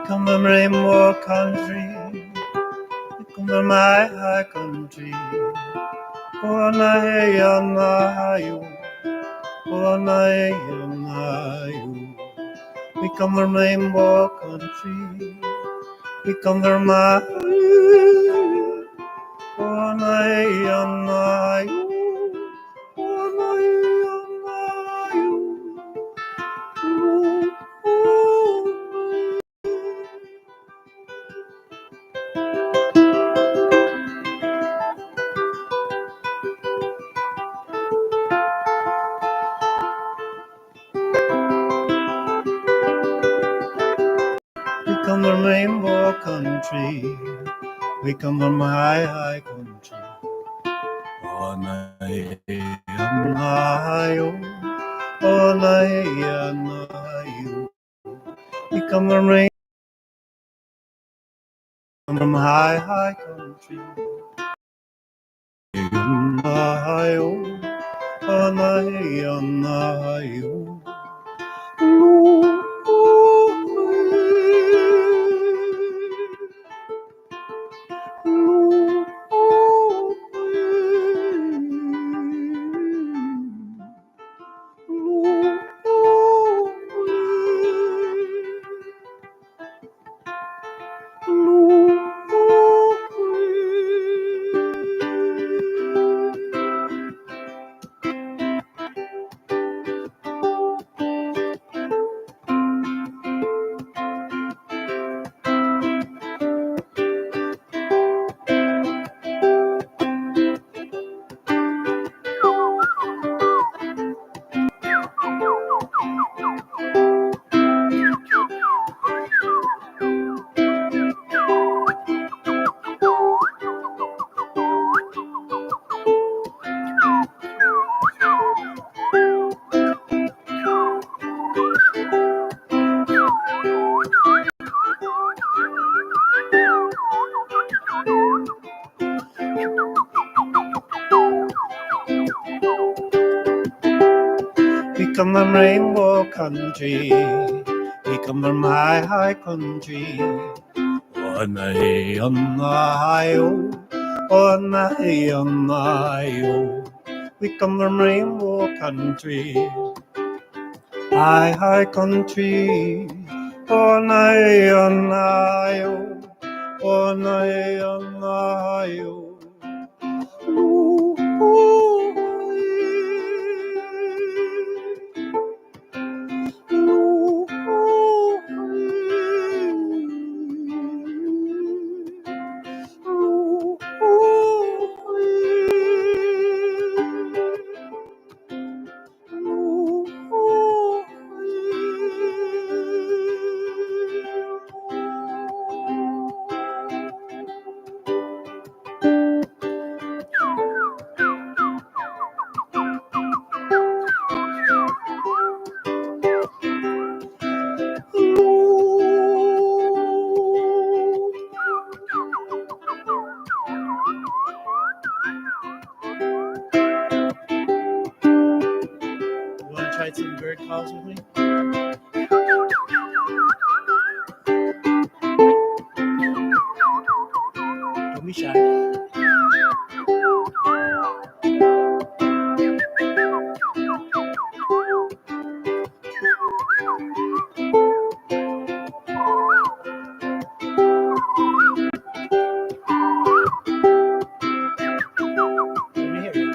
come from rainbow country. We come from high country. Oh, na hey, na you. Oh, na hey, na you. We come from rainbow country. We come from my. Oh, na hey, na you. Oh, na hey, na you. We come from rainbow country. We come from high country. Oh, na yo. Oh, na yo. We come from from high country. Na yo. Oh, na yo. We come from rainbow country. We come from high country. Oh, na yo. Oh, na yo. We come from rainbow country. High country. Oh, na yo. Oh, na yo. Ooh, ooh, ooh, You want to try some bird calls with me? Don't be shy. Let me hear you.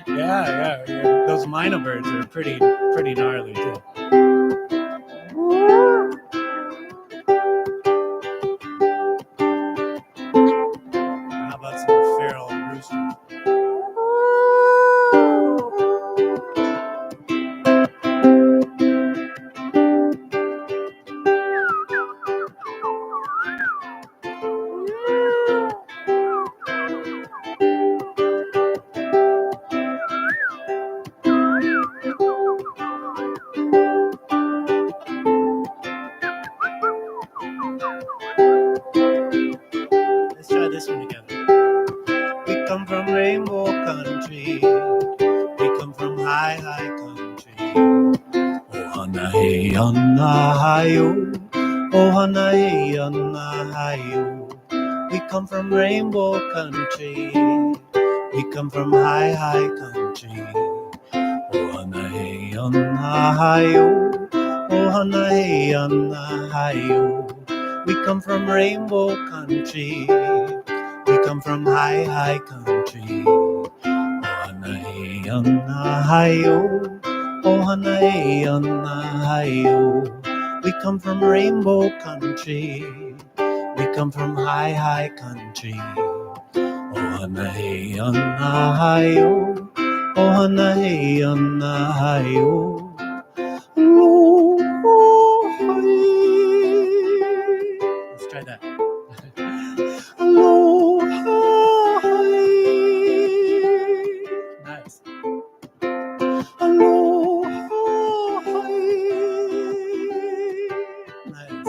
Yeah. Those minor birds are pretty gnarly too. How about some feral roosters? Let's try this one together. We come from rainbow country. We come from high country. Ohio. We come from rainbow country. We come from high, high country. Ohio. Ohio. We come from rainbow country. We come from high, high country. Ohio. Ohio. We come from rainbow country. We come from high, high country. Ohio. Ohio. Let's try that. Nice. Nice.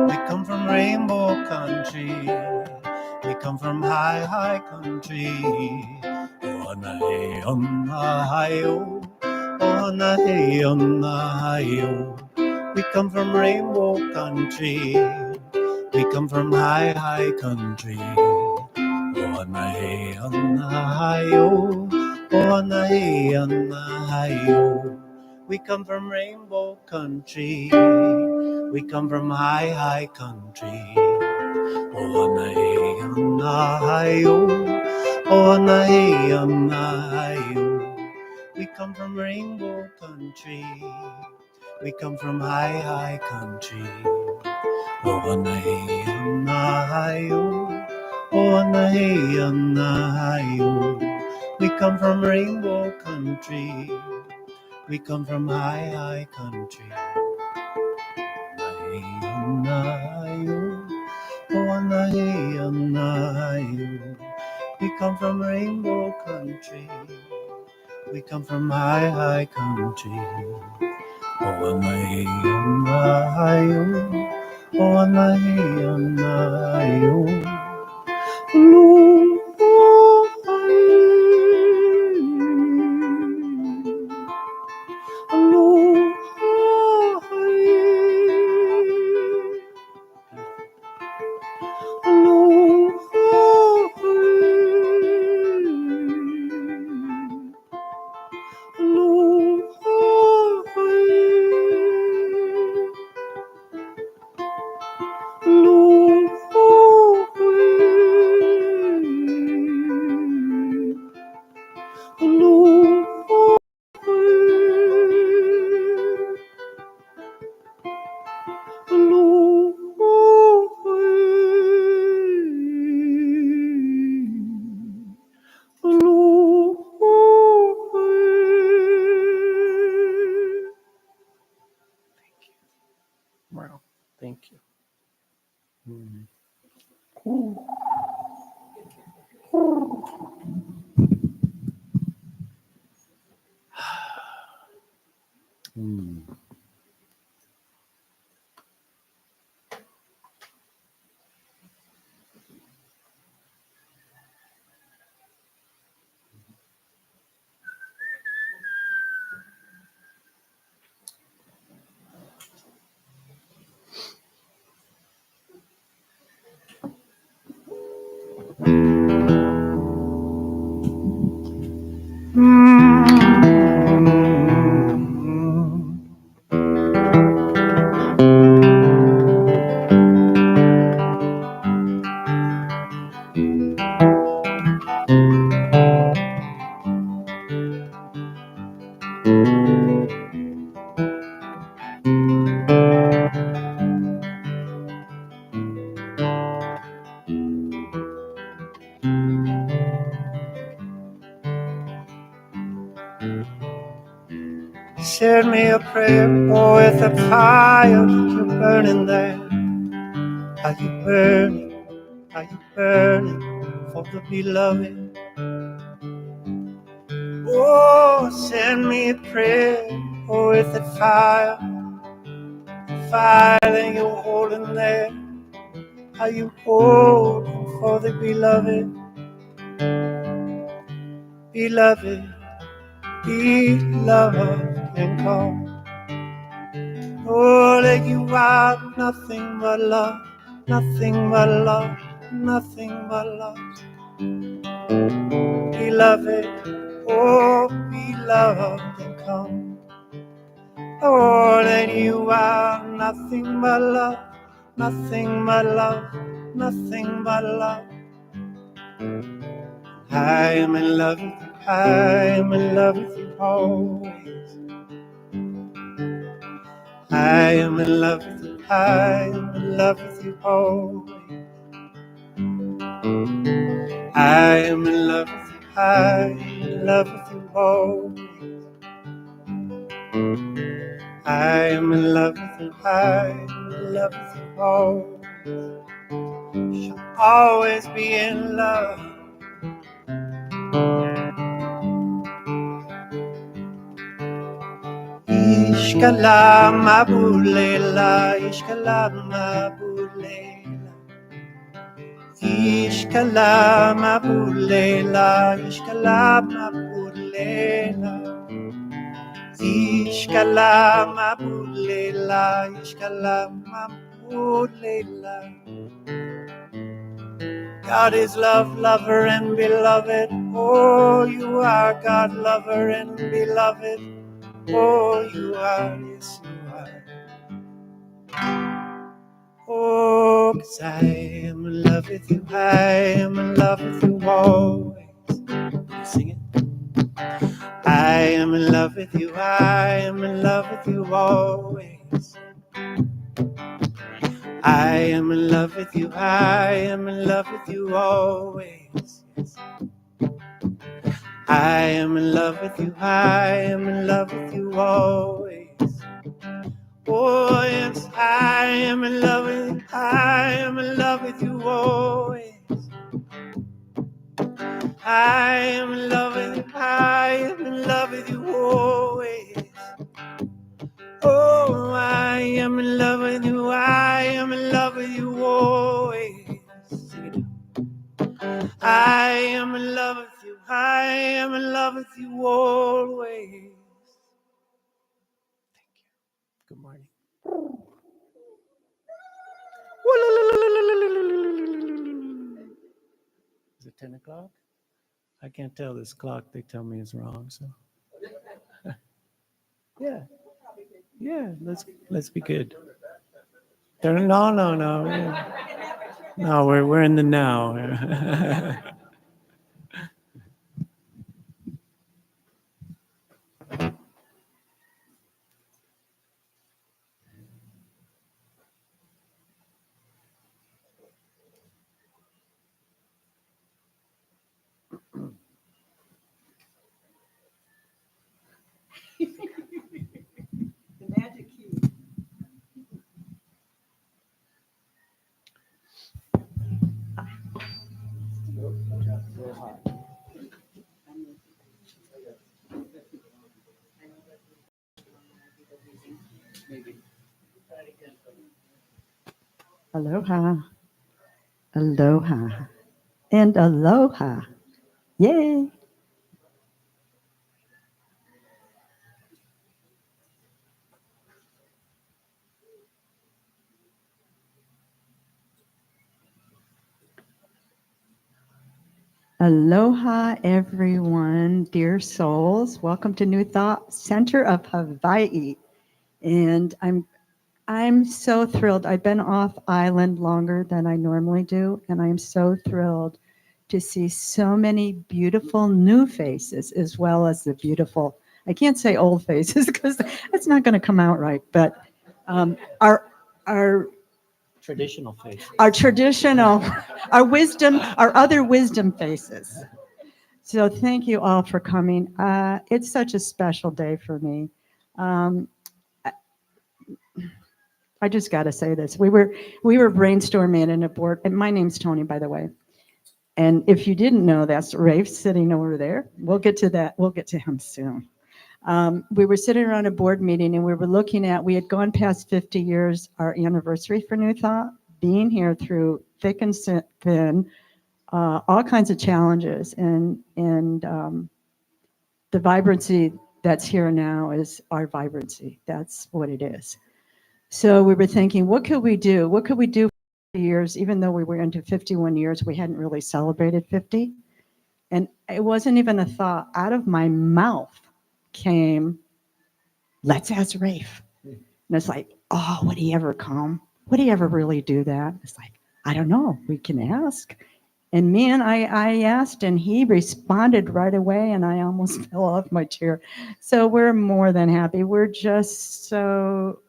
We come from rainbow country. We come from high, high country. Ohio. Ohio. We come from rainbow country. We come from high, high country. Ohio. Ohio. We come from rainbow country. We come from high, high country. Ohio. Ohio. We come from rainbow country. We come from high, high country. Ohio. Ohio. We come from rainbow country. We come from high, high country. Ohio. We come from rainbow country. We come from high, high country. Ohio. Wow, thank you. Send me a prayer, oh, with the fire you're burning there. Are you burning? Are you burning for the beloved? Oh, send me a prayer, oh, with the fire that you're holding there. Are you holding for the beloved? Beloved, beloved, and come. Oh, that you are nothing but love, nothing but love, nothing but love. Beloved, oh, beloved, and come. Oh, that you are nothing but love, nothing but love, nothing but love. I am in love with you, I am in love with you always. I am in love with you, I am in love with you always. I am in love with you, I am in love with you always. I am in love with you, I am in love with you always. Shall always be in love. Ishkala mabulela, ishkala mabulela. Ishkala mabulela, ishkala mabulela. Ishkala mabulela, ishkala mabulela. God is love, lover, and beloved. Oh, you are God, lover, and beloved. Oh, you are, yes, you are. Oh, 'cause I am in love with you, I am in love with you always. Can you sing it? I am in love with you, I am in love with you always. I am in love with you, I am in love with you always. Yes. I am in love with you, I am in love with you always. Oh, yes, I am in love with you, I am in love with you always. I am in love with you, I am in love with you always. Oh, I am in love with you, I am in love with you always. Sing it. I am in love with you, I am in love with you always. Thank you. Good morning. Is it 10 o'clock? I can't tell this clock. They tell me it's wrong. So, yeah, yeah. Let's be good. No. No, we're in the now. Aloha, aloha, and aloha. Yay. Aloha, everyone, dear souls. Welcome to New Thought Center of Hawaii. And I'm so thrilled. I've been off island longer than I normally do, and I'm so thrilled to see so many beautiful new faces as well as the beautiful, I can't say old faces because that's not going to come out right, but our our Traditional face. our traditional, our wisdom, our other wisdom faces. So thank you all for coming. It's such a special day for me. Um, I just got to say this. We were brainstorming in a board, and my name's Tony, by the way. And if you didn't know, that's Rafe sitting over there. We'll get to that. We'll get to him soon. We were sitting around a board meeting, and we were looking at. We had gone past 50 years, our anniversary for New Thought, being here through thick and thin, all kinds of challenges, and the vibrancy that's here now is our vibrancy. That's what it is. So we were thinking, what could we do? What could we do for years, even though we were into 51 years, we hadn't really celebrated 50. And it wasn't even a thought. Out of my mouth came, let's ask Rafe. And it's like, oh, would he ever come? Would he ever really do that? It's like, I don't know. We can ask. And man, I asked, and he responded right away, and I almost fell off my chair. So we're more than happy. We're just so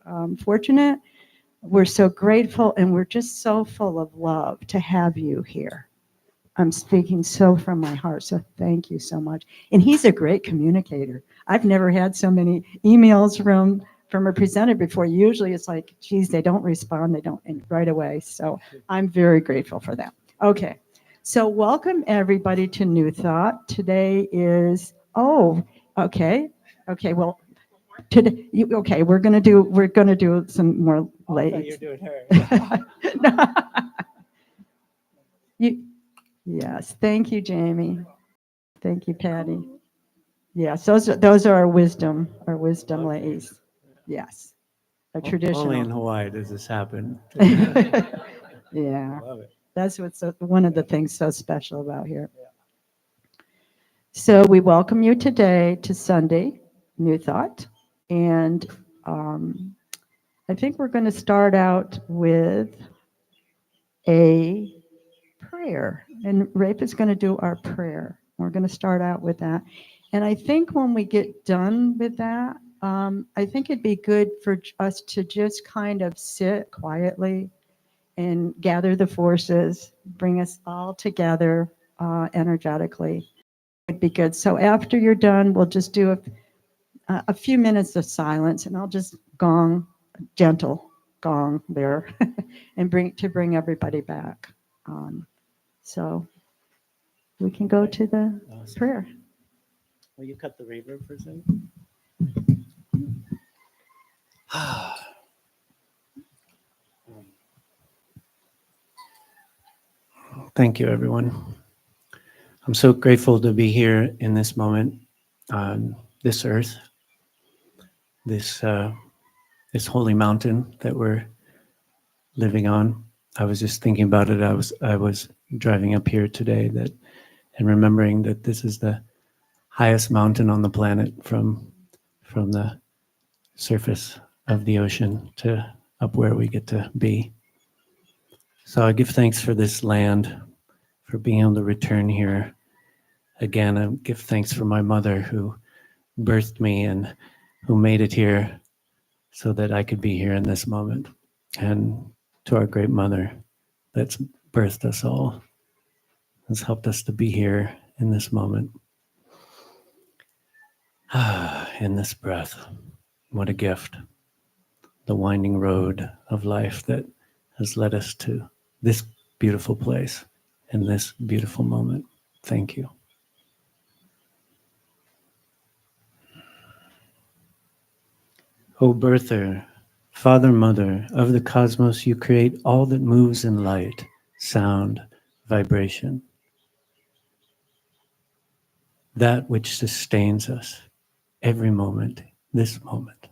fortunate. We're so grateful, and we're just so full of love to have you here. I'm speaking so from my heart, so thank you so much. And he's a great communicator. I've never had so many emails from a presenter before. Usually it's like, geez, they don't respond, they don't, and right away. So I'm very grateful for that. Okay. So welcome everybody to New Thought. Today is, okay. Okay, well, today, okay, we're gonna do some more ladies. You're doing her. Yes, thank you, Jamie. Thank you, Patty. Yes, those are our wisdom ladies. Yes, a traditional. Only in Hawaii does this happen. Yeah, Love it. that's what's one of the things so special about here. So we welcome you today to Sunday New Thought, and I think we're going to start out with a prayer, and Rafe is going to do our prayer. We're going to start out with that, and I think when we get done with that, I think it'd be good for us to just kind of sit quietly and gather the forces, bring us all together energetically. It'd be good. So after you're done, we'll just do a few minutes of silence, and I'll just gentle gong there, and bring everybody back. So we can go to the prayer. Will you cut the reverb for a second? Thank you, everyone. I'm so grateful to be here in this moment on this earth, this holy mountain that we're living on. I was just thinking about it. I was driving up here today and remembering that this is the highest mountain on the planet from the surface of the ocean to up where we get to be. So I give thanks for this land, for being able to return here. Again, I give thanks for my mother who birthed me and who made it here so that I could be here in this moment. And to our great mother that's birthed us all, has helped us to be here in this moment. In this breath, what a gift. The winding road of life that has led us to this beautiful place in this beautiful moment. Thank you. O birther, father, mother of the cosmos, you create all that moves in light, sound, vibration. That which sustains us every moment, this moment.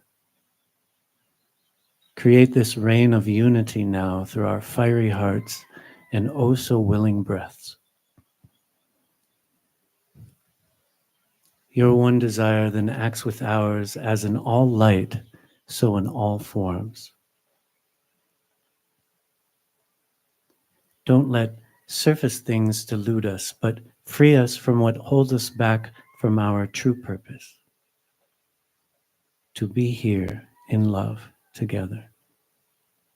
Create this rain of unity now through our fiery hearts and oh so willing breaths. Your one desire then acts with ours as in all light, so in all forms. Don't let surface things delude us, but free us from what holds us back from our true purpose. To be here in love together.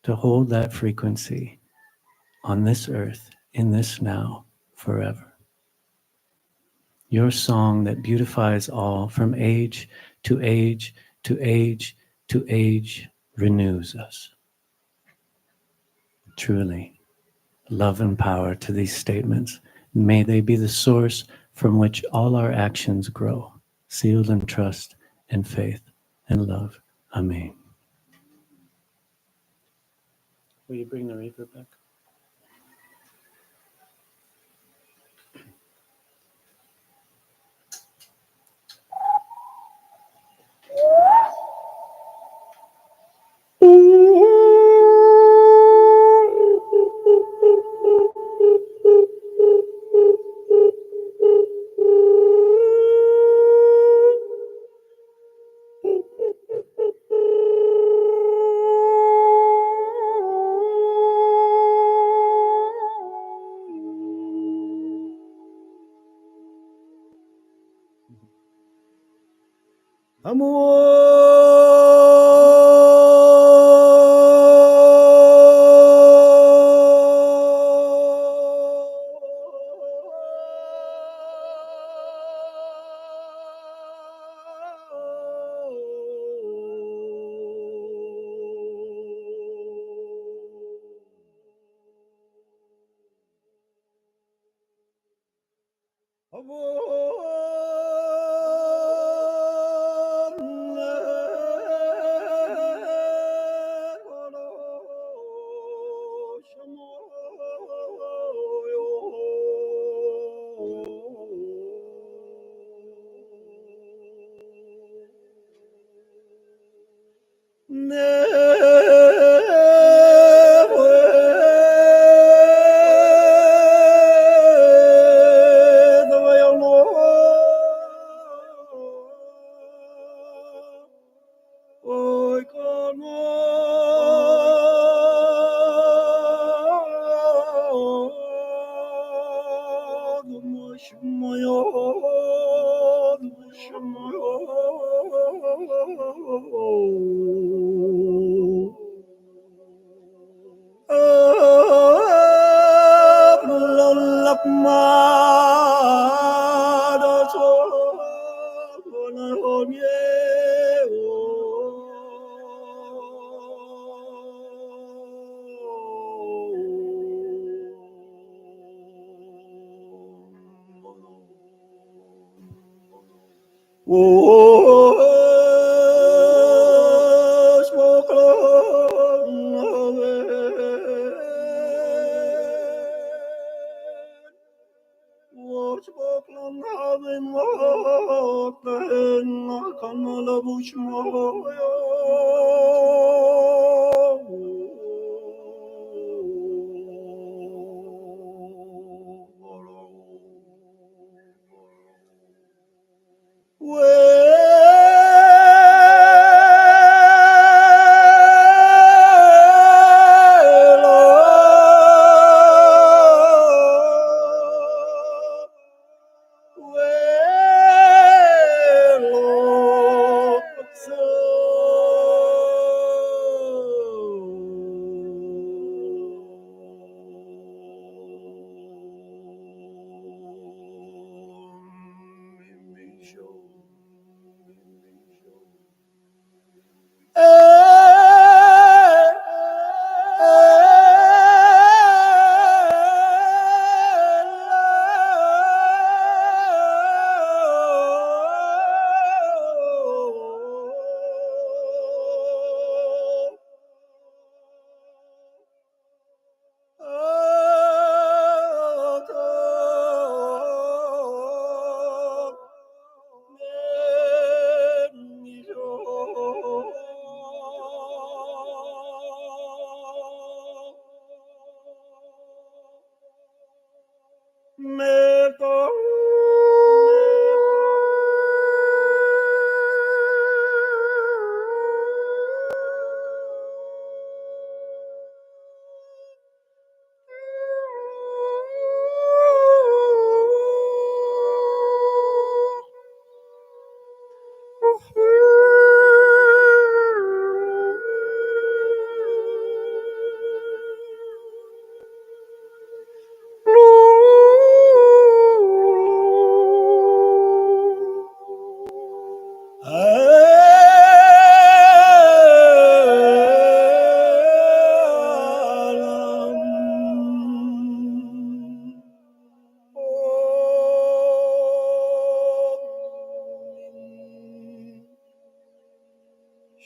To hold that frequency on this earth, in this now, forever. Your song that beautifies all from age to age to age renews us. Truly, love and power to these statements. May they be the source from which all our actions grow, sealed in trust and faith and love. Amen. Will you bring the reaper back?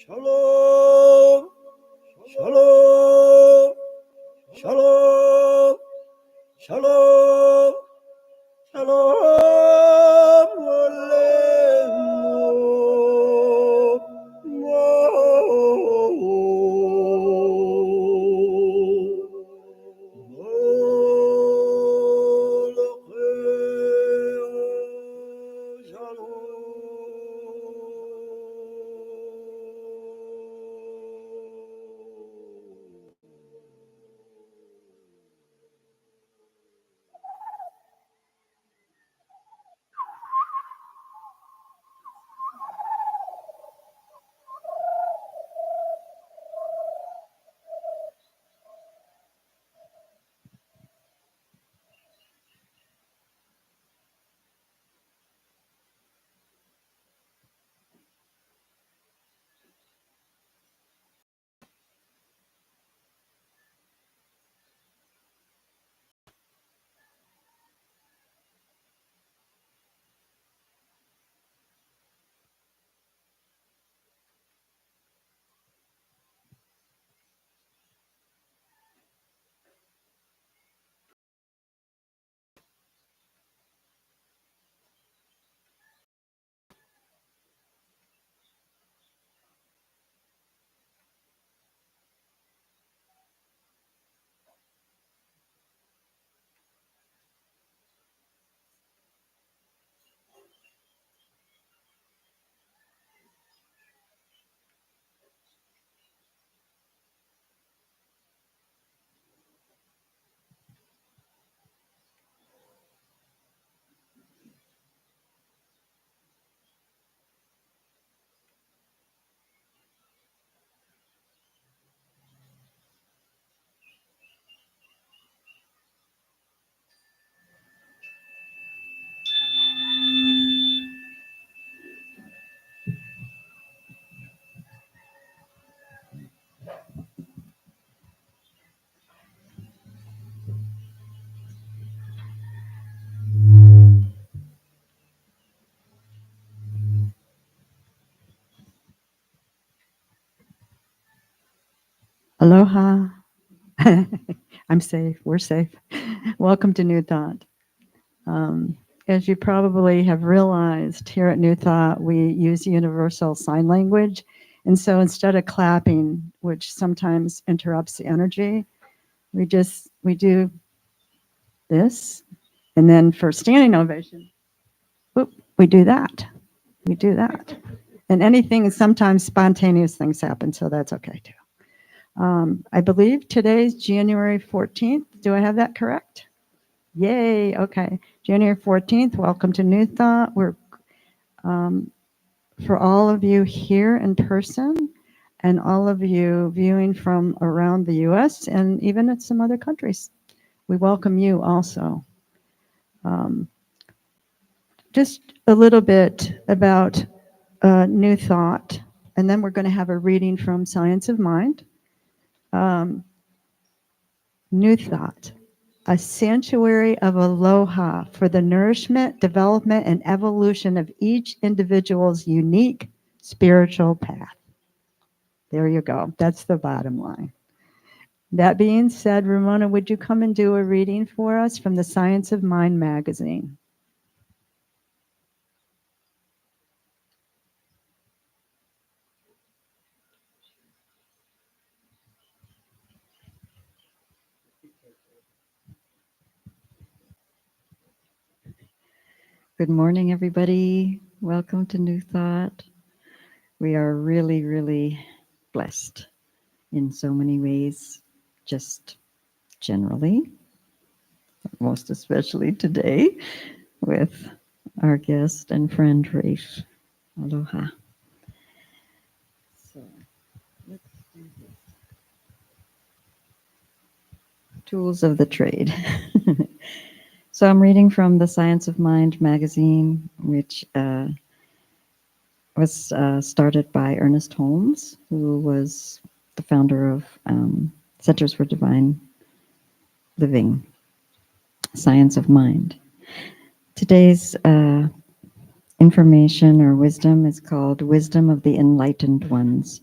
Shalom, shalom, shalom, shalom, shalom Aloha. I'm safe. We're safe. Welcome to New Thought. As you probably have realized, here at New Thought, we use universal sign language. And so instead of clapping, which sometimes interrupts the energy, we do this. And then for standing ovation, whoop, we do that. We do that. And anything, sometimes spontaneous things happen, so that's okay too. I believe today's January 14th. Do I have that correct? Yay, okay. January 14th, welcome to New Thought. We're, for all of you here in person and all of you viewing from around the US and even in some other countries, we welcome you also. Just a little bit about New Thought, and then we're going to have a reading from Science of Mind. New Thought, a sanctuary of aloha for the nourishment, development, and evolution of each individual's unique spiritual path. There you go. That's the bottom line. That being said, Ramona, would you come and do a reading for us from the Science of Mind magazine? Good morning, everybody. Welcome to New Thought. We are really, really blessed in so many ways, just generally, most especially today, with our guest and friend, Rafe. Aloha. So, let's do this. Tools of the trade. So I'm reading from the Science of Mind magazine, which was started by Ernest Holmes, who was the founder of Centers for Divine Living, Science of Mind. Today's information or wisdom is called Wisdom of the Enlightened Ones,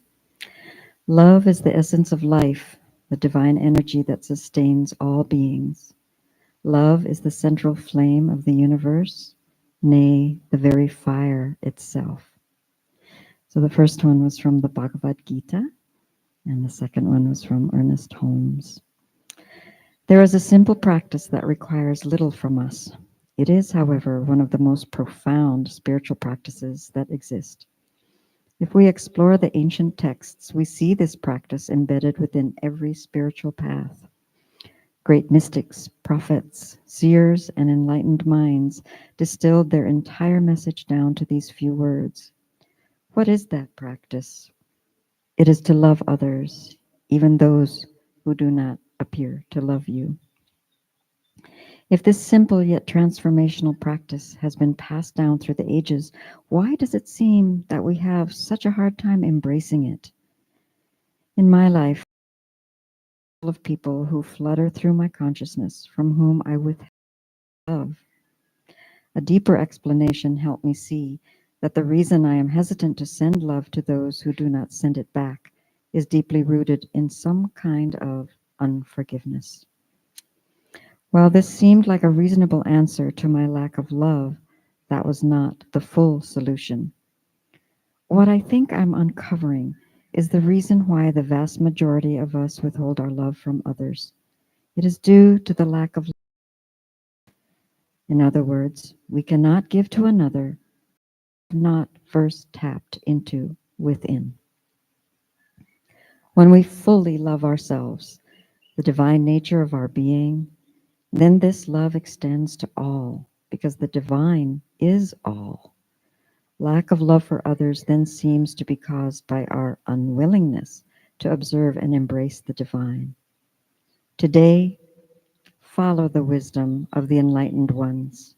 Love is the essence of life, the divine energy that sustains all beings. Love is the central flame of the universe, nay, the very fire itself. So the first one was from the Bhagavad Gita, and the second one was from Ernest Holmes. There is a simple practice that requires little from us. It is, however, one of the most profound spiritual practices that exist. If we explore the ancient texts, we see this practice embedded within every spiritual path. Great mystics, prophets, seers, and enlightened minds distilled their entire message down to these few words. What is that practice? It is to love others, even those who do not appear to love you. If this simple yet transformational practice has been passed down through the ages, why does it seem that we have such a hard time embracing it? In my life, full of people who flutter through my consciousness from whom I withhold love. A deeper explanation helped me see that the reason I am hesitant to send love to those who do not send it back is deeply rooted in some kind of unforgiveness. While this seemed like a reasonable answer to my lack of love, that was not the full solution. What I think I'm uncovering is the reason why the vast majority of us withhold our love from others. It is due to the lack of love. In other words, we cannot give to another not first tapped into within. When we fully love ourselves, the divine nature of our being, then this love extends to all because the divine is all. Lack of love for others then seems to be caused by our unwillingness to observe and embrace the divine. Today, follow the wisdom of the enlightened ones.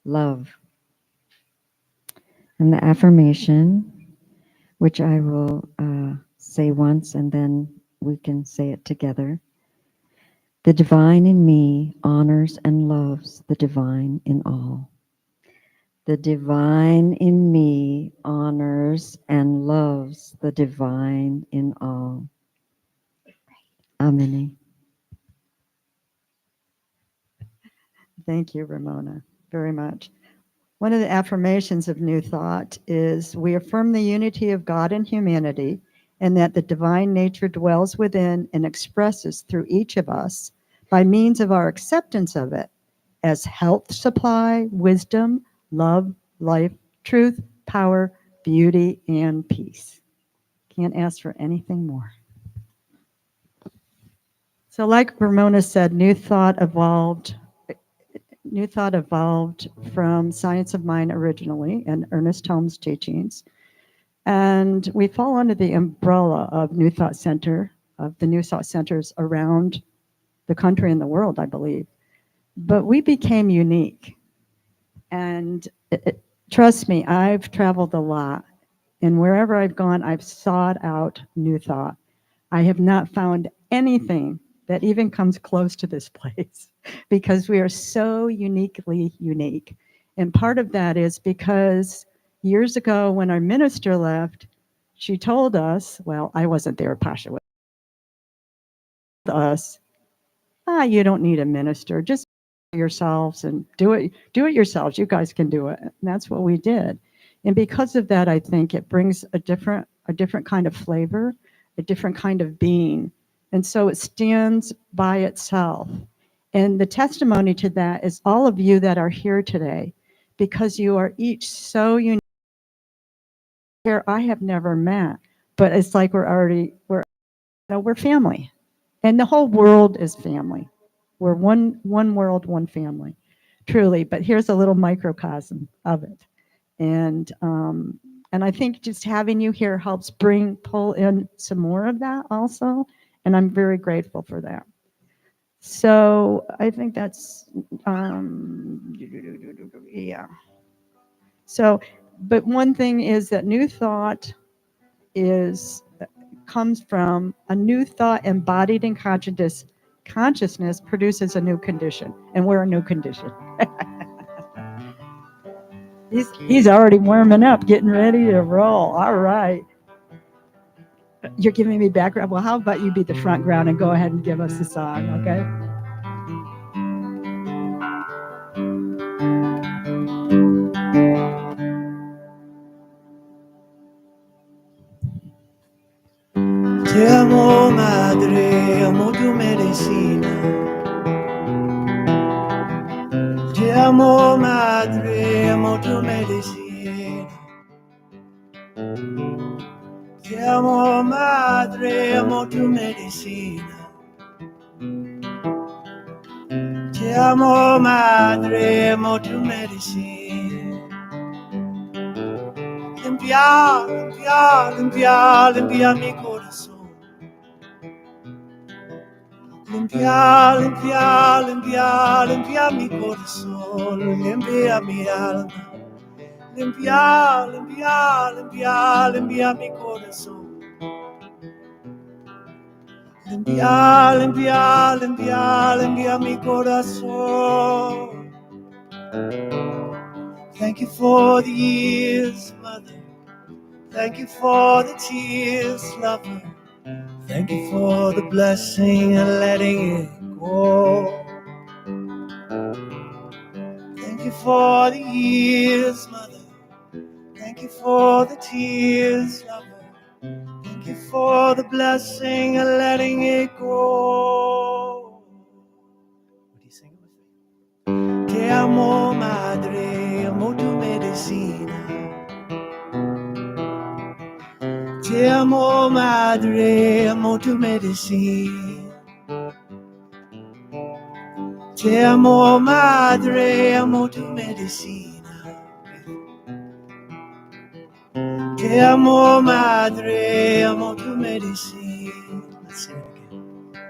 Love. And the affirmation, which I will say once and then we can say it together. The divine in me honors and loves the divine in all. The divine in me honors and loves the divine in all. Amen. Thank you, Ramona, very much. One of the affirmations of New Thought is we affirm the unity of God and humanity and that the divine nature dwells within and expresses through each of us by means of our acceptance of it as health supply, wisdom, love, life, truth, power, beauty, and peace. Can't ask for anything more. So like Ramona said, New Thought evolved from Science of Mind originally and Ernest Holmes' teachings. And we fall under the umbrella of New Thought Center, of the New Thought Centers around the country and the world, I believe. But we became unique. And trust me, I've traveled a lot. And wherever I've gone, I've sought out New Thought. I have not found anything that even comes close to this place because we are so uniquely unique. And part of that is because years ago when our minister left, she told us, well, I wasn't there, Pasha was us, you don't need a minister, just yourselves and do it yourselves. You guys can do it. And that's what we did. And because of that, I think it brings a different kind of flavor, a different kind of being. And so it stands by itself. And the testimony to that is all of you that are here today, because you are each so unique. Here I have never met, but it's like we're family. And the whole world is family. We're one world, one family, truly. But here's a little microcosm of it. And I think just having you here helps pull in some more of that also. And I'm very grateful for that. So I think that's, yeah. So, but one thing is that New Thought comes from a new thought embodied in consciousness produces a new condition, and we're a new condition. He's already warming up, getting ready to roll. All right. You're giving me background. Well, how about you be the front ground and go ahead and give us the song, okay? Te amo, madre, amo tu medicina. Te amo, madre, amo tu medicina. Te amo, madre, amo tu medicina. Te amo, madre, amo tu medicina. Limpia, limpia, limpia, limpia mi corazón. Limpia, limpia, limpia, limpia mi corazón. Limpia mi alma. Limpia, limpia, limpia, limpia mi corazón. Limpia, limpia, limpia, limpia mi corazón. Thank you for the years, mother. Thank you for the tears, lover. Thank you for the blessing and letting it go. Thank you for the years, mother. Thank you for the tears, lover. Thank you for the blessing and letting it go. Would you sing it with me? Te amo, madre, amo tu medicina. Te amo, madre, amo tu medicina. Te amo, madre, amo tu medicina. Te amo, madre, amo tu medicina. Let's sing it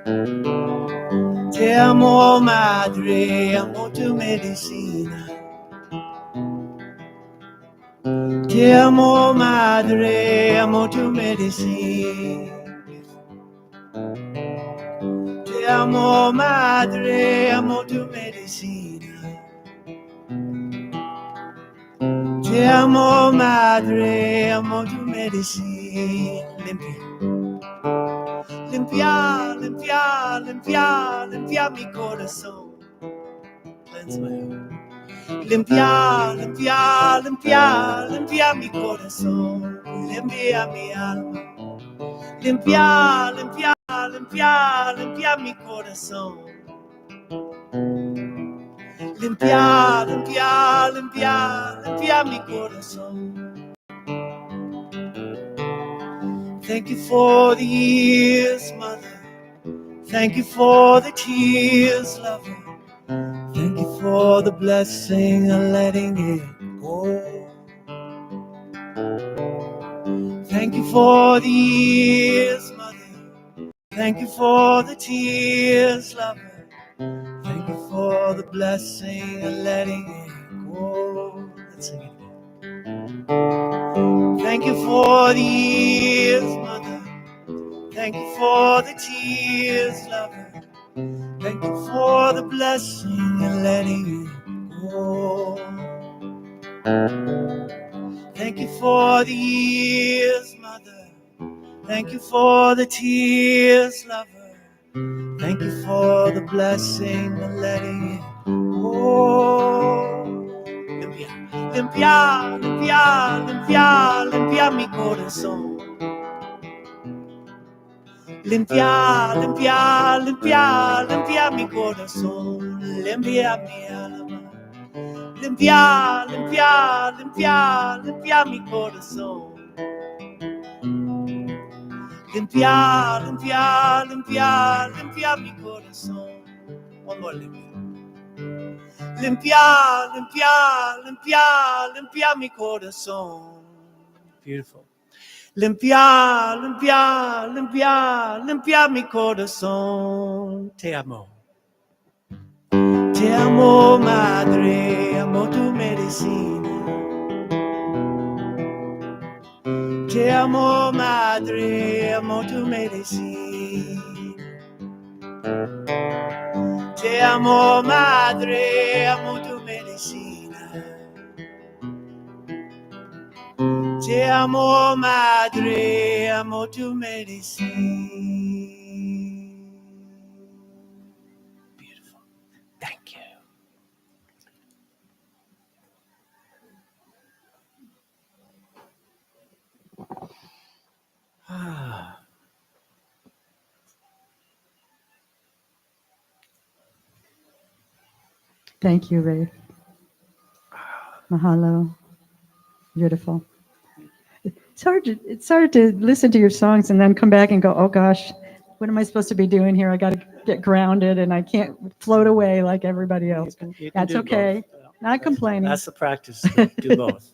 again. Te amo, madre, amo tu medicina. Te amo, madre, amo tu medicina. Te amo, madre, amo tu medicina. Te amo, madre, amo tu medicina. Limpia, limpia, limpia, limpia, limpia mi corazón. Cleanse my heart. Limpia, limpia, limpia, limpia mi corazón. Limpia mi alma. Limpia, limpia, limpia, limpia mi corazón. Limpia, limpia, limpia, limpia mi corazón. Thank you for the years, mother. Thank you for the tears, lover. Thank you for the blessing of letting it go. Thank you for the years, mother. Thank you for the tears, lover. Thank you for the blessing of letting it go. Let's sing it again. Thank you for the years, mother. Thank you for the tears, lover. Thank you for the blessing of letting it go. Thank you for the years, mother. Thank you for the tears, lover. Thank you for the blessing of letting it go. Limpia, limpia, limpia, limpia, limpia mi corazón. Limpia, limpia, limpia, limpia mi corazón. Limpia mi alma. Limpia, limpia, limpia, limpia mi corazón. Limpia, limpia, limpia, limpia mi corazón. One more limpia. Limpia, limpia, limpia, limpia mi corazón. Beautiful. Limpia, limpia, limpia, limpia mi corazón. Te amo. Te amo, madre, amo tu medicina. Te amo, madre, amo tu medicina. Te amo, madre, amo tu medicina. Te amor, madre, amor, tu medicine. Beautiful. Thank you. Thank you, Rafe. Mahalo. Beautiful. It's hard to listen to your songs and then come back and go, oh gosh, what am I supposed to be doing here? I got to get grounded and I can't float away like everybody else. You can That's do okay. both. Not complaining. That's the practice. To do both.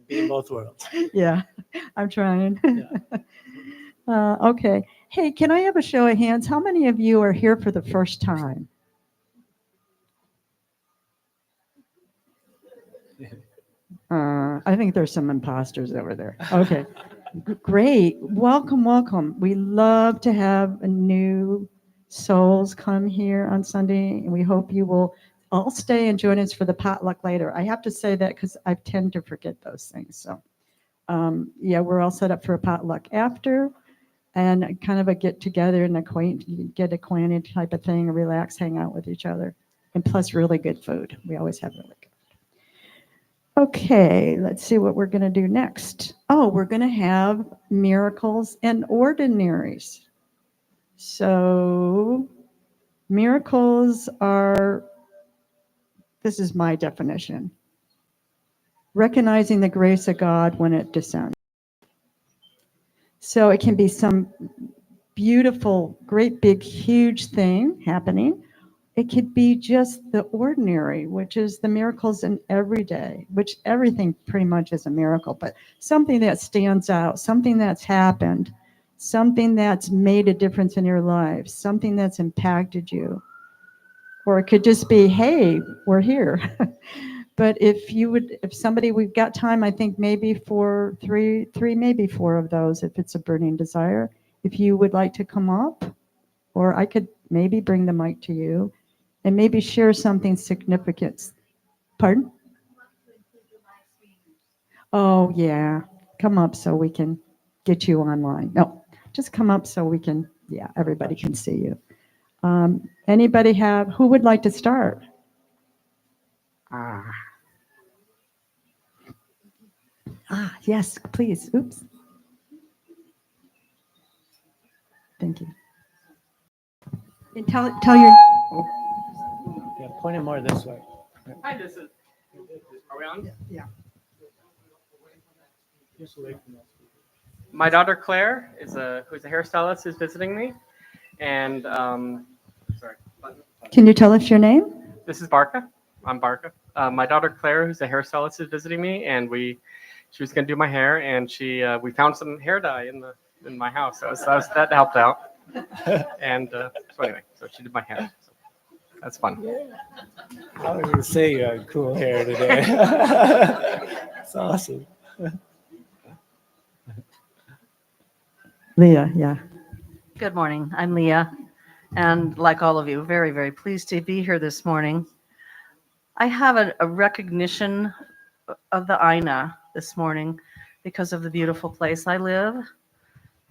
Be in both worlds. Yeah, I'm trying. Yeah. Okay. Hey, can I have a show of hands? How many of you are here for the first time? I think there's some imposters over there. Okay. Great. Welcome, welcome. We love to have new souls come here on Sunday, and we hope you will all stay and join us for the potluck later. I have to say that because I tend to forget those things. So, yeah, we're all set up for a potluck after, and kind of a get together and get acquainted type of thing, relax, hang out with each other, and plus really good food. We always have really good. Okay, let's see what we're going to do next. Oh, we're going to have miracles and ordinaries. So, miracles are, this is my definition, recognizing the grace of God when it descends. So, it can be some beautiful, great, big, huge thing happening. It could be just the ordinary, which is the miracles in every day, which everything pretty much is a miracle, but something that stands out, something that's happened, something that's made a difference in your life, something that's impacted you. Or it could just be, hey, we're here. But if somebody, we've got time, I think maybe for three, maybe four of those, if it's a burning desire. If you would like to come up, or I could maybe bring the mic to you and maybe share something significant. Pardon? Oh, yeah. Come up so we can get you online. No, just come up so we can, yeah, everybody can see you. Anybody who would like to start? Yes, please. Oops. Thank you. And tell your. Yeah, point it more this way. Hi, this is. Are we on? Yeah. Just away from us. My daughter Claire who's a hairstylist who's visiting me, and sorry. Can you tell us your name? This is Barca. I'm Barca. My daughter Claire, who's a hairstylist, is visiting me, and she was gonna do my hair, and we found some hair dye in my house. That helped out, and so anyway, so she did my hair. So that's fun. I was going to say you had cool hair today. It's awesome. Leah, yeah. Good morning. I'm Leah, and like all of you, very, very pleased to be here this morning. I have a recognition of the Aina this morning because of the beautiful place I live.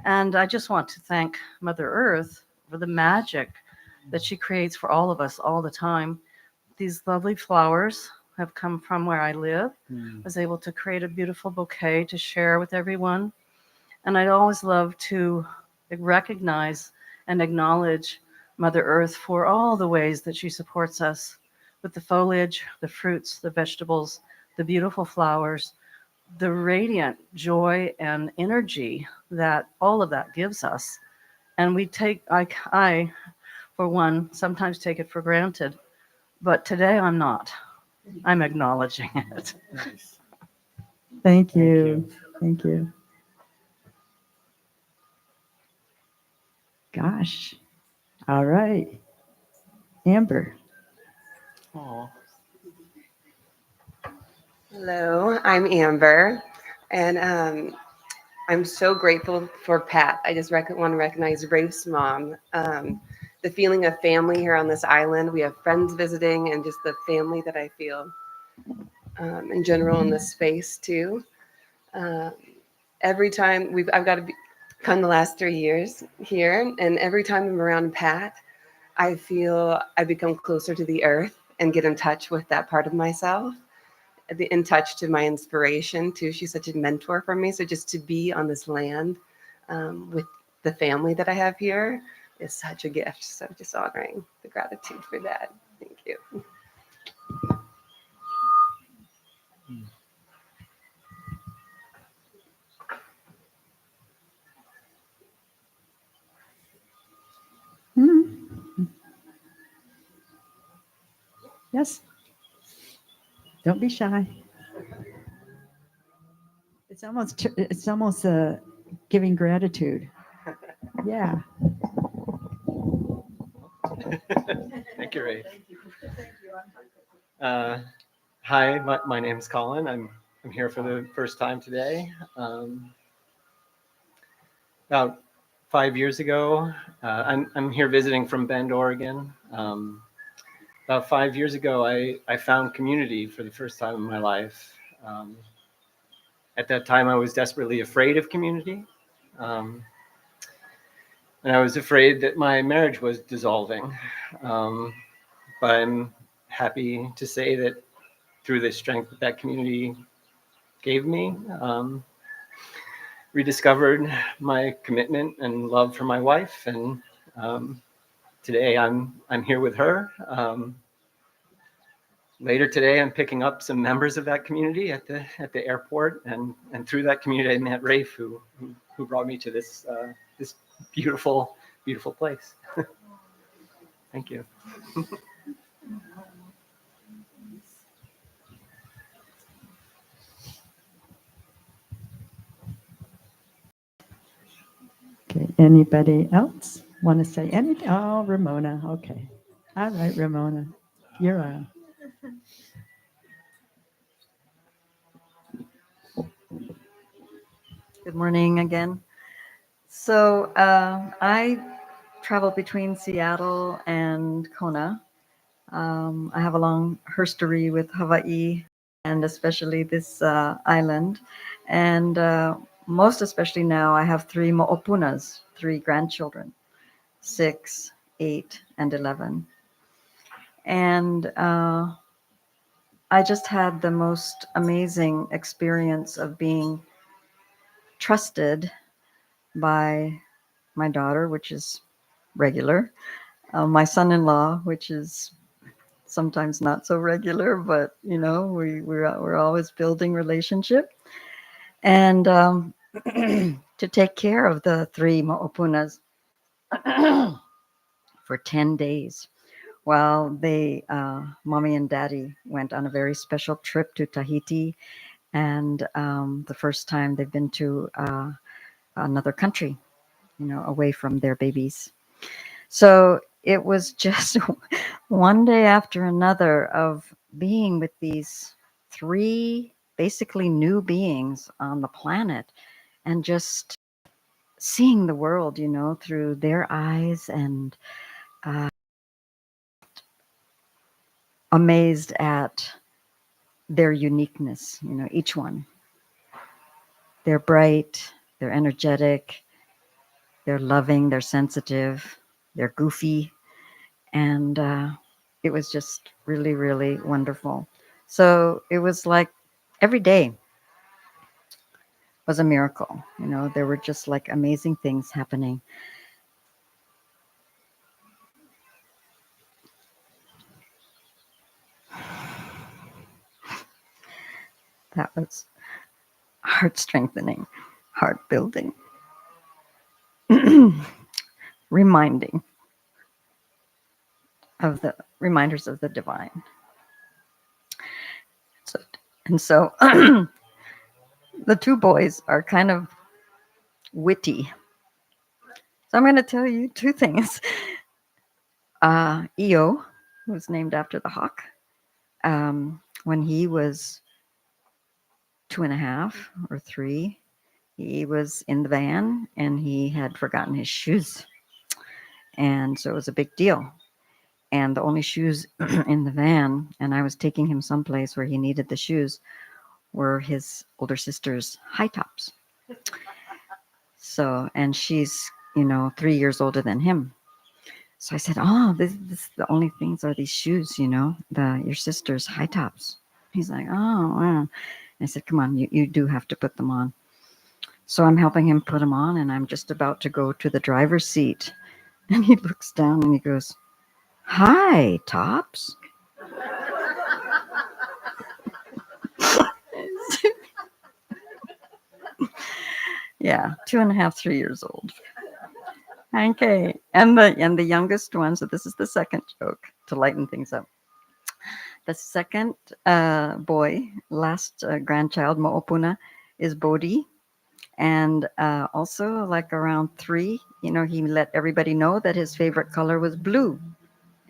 And I just want to thank Mother Earth for the magic that she creates for all of us all the time. These lovely flowers have come from where I live. I was able to create a beautiful bouquet to share with everyone. And I'd always love to recognize and acknowledge Mother Earth for all the ways that she supports us with the foliage, the fruits, the vegetables, the beautiful flowers, the radiant joy and energy that all of that gives us. And I, for one, sometimes take it for granted. But today I'm not. I'm acknowledging it. Nice. Thank you. Thank you. Gosh. All right. Amber. Aw. Hello, I'm Amber, and I'm so grateful for Pat. I just want to recognize Rafe's mom. The feeling of family here on this island. We have friends visiting, and just the family that I feel in general in this space too. every time I've got to come the last 3 years here, and every time I'm around Pat, I feel I become closer to the earth and get in touch with that part of myself, in touch to my inspiration too. She's such a mentor for me. So just to be on this land with the family that I have here is such a gift. So just honoring the gratitude for that. Thank you. Yes. Don't be shy. It's almost giving gratitude. Yeah. Thank you, Rafe. Hi, my name is Colin. I'm here for the first time today. About 5 years ago, I'm here visiting from Bend, Oregon. About 5 years ago, I found community for the first time in my life. At that time, I was desperately afraid of community. And I was afraid that my marriage was dissolving. But I'm happy to say that through the strength that community gave me, rediscovered my commitment and love for my wife. And today I'm here with her. Later today, I'm picking up some members of that community at the airport, and through that community, I met Rafe, who brought me to this this beautiful place. Thank you. Okay. Anybody else want to say anything? Oh, Ramona. Okay. All right, Ramona. You're on. Good morning again. So I travel between Seattle and Kona. I have a long history with Hawaii and especially this island. And most especially now, I have three mo'opunas, three grandchildren, 6, 8, and 11. And I just had the most amazing experience of being trusted by my daughter, which is regular, my son-in-law, which is sometimes not so regular, but you know, we're always building relationship, and to take care of the three mo'opunas for 10 days while they, mommy and daddy, went on a very special trip to Tahiti, and the first time they've been to another country, you know, away from their babies. So it was just one day after another of being with these three basically new beings on the planet and just seeing the world, you know, through their eyes, and amazed at their uniqueness, you know, each one. They're bright, they're energetic, they're loving, they're sensitive, they're goofy, and it was just really, really wonderful. So it was like every day was a miracle. You know, there were just like amazing things happening. That was heart strengthening, heart building, reminding of the reminders of the divine. So, and so the two boys are kind of witty. So I'm going to tell you two things. Io, who's named after the hawk, when he was 2.5 or 3, he was in the van and he had forgotten his shoes. And so it was a big deal. And the only shoes in the van, and I was taking him someplace where he needed the shoes, were his older sister's high tops. So, and she's, 3 years older than him. So I said, "Oh, this the only things are these shoes, your sister's high tops." He's like, "Oh, wow." I said, "Come on, you do have to put them on." So I'm helping him put them on, and I'm just about to go to the driver's seat. And he looks down and he goes, "Hi, tops." Yeah, 2.5, 3 years old. Okay, and the youngest one. So this is the second joke to lighten things up. The second boy, last grandchild, Mo'opuna, is Bodhi. And also, like around 3, he let everybody know that his favorite color was blue.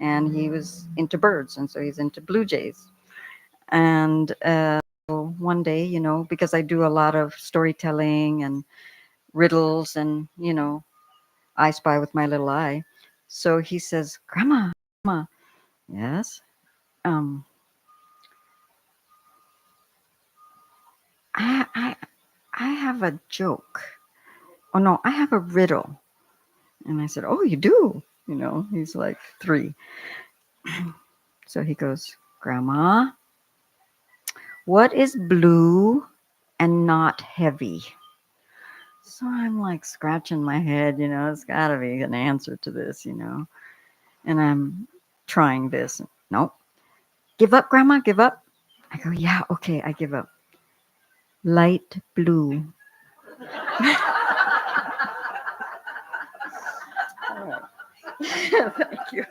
And he was into birds. And so he's into blue jays. And one day, because I do a lot of storytelling and riddles and, I spy with my little eye. So he says, Grandma, yes? Um, I have a joke. Oh no, I have a riddle. And I said, "Oh, you do?" He's like 3. So he goes, "Grandma, what is blue and not heavy?" So I'm like scratching my head, it's got to be an answer to this, And I'm trying this. Nope. Give up, Grandma, give up. I go, "Yeah, okay, I give up." Light blue. All right. Thank you.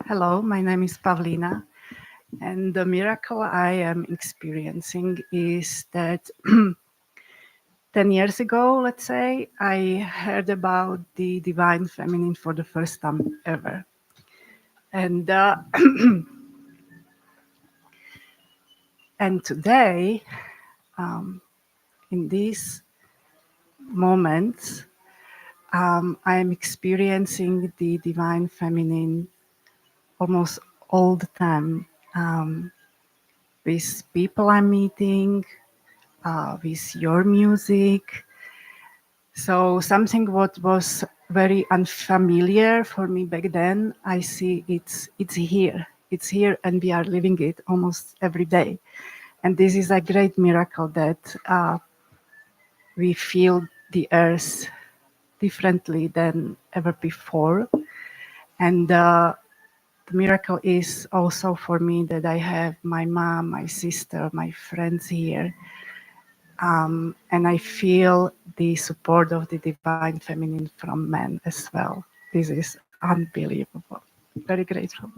Hello, my name is Pavlina, and the miracle I am experiencing is that 10 years ago, let's say, I heard about the divine feminine for the first time ever. And and today, in these moments, I am experiencing the divine feminine almost all the time, with people I'm meeting, with your music. So something what was very unfamiliar for me back then, I see it's here. It's here, and we are living it almost every day. And this is a great miracle that we feel the earth differently than ever before. And the miracle is also for me that I have my mom, my sister, my friends here. And I feel the support of the divine feminine from men as well. This is unbelievable. Very grateful.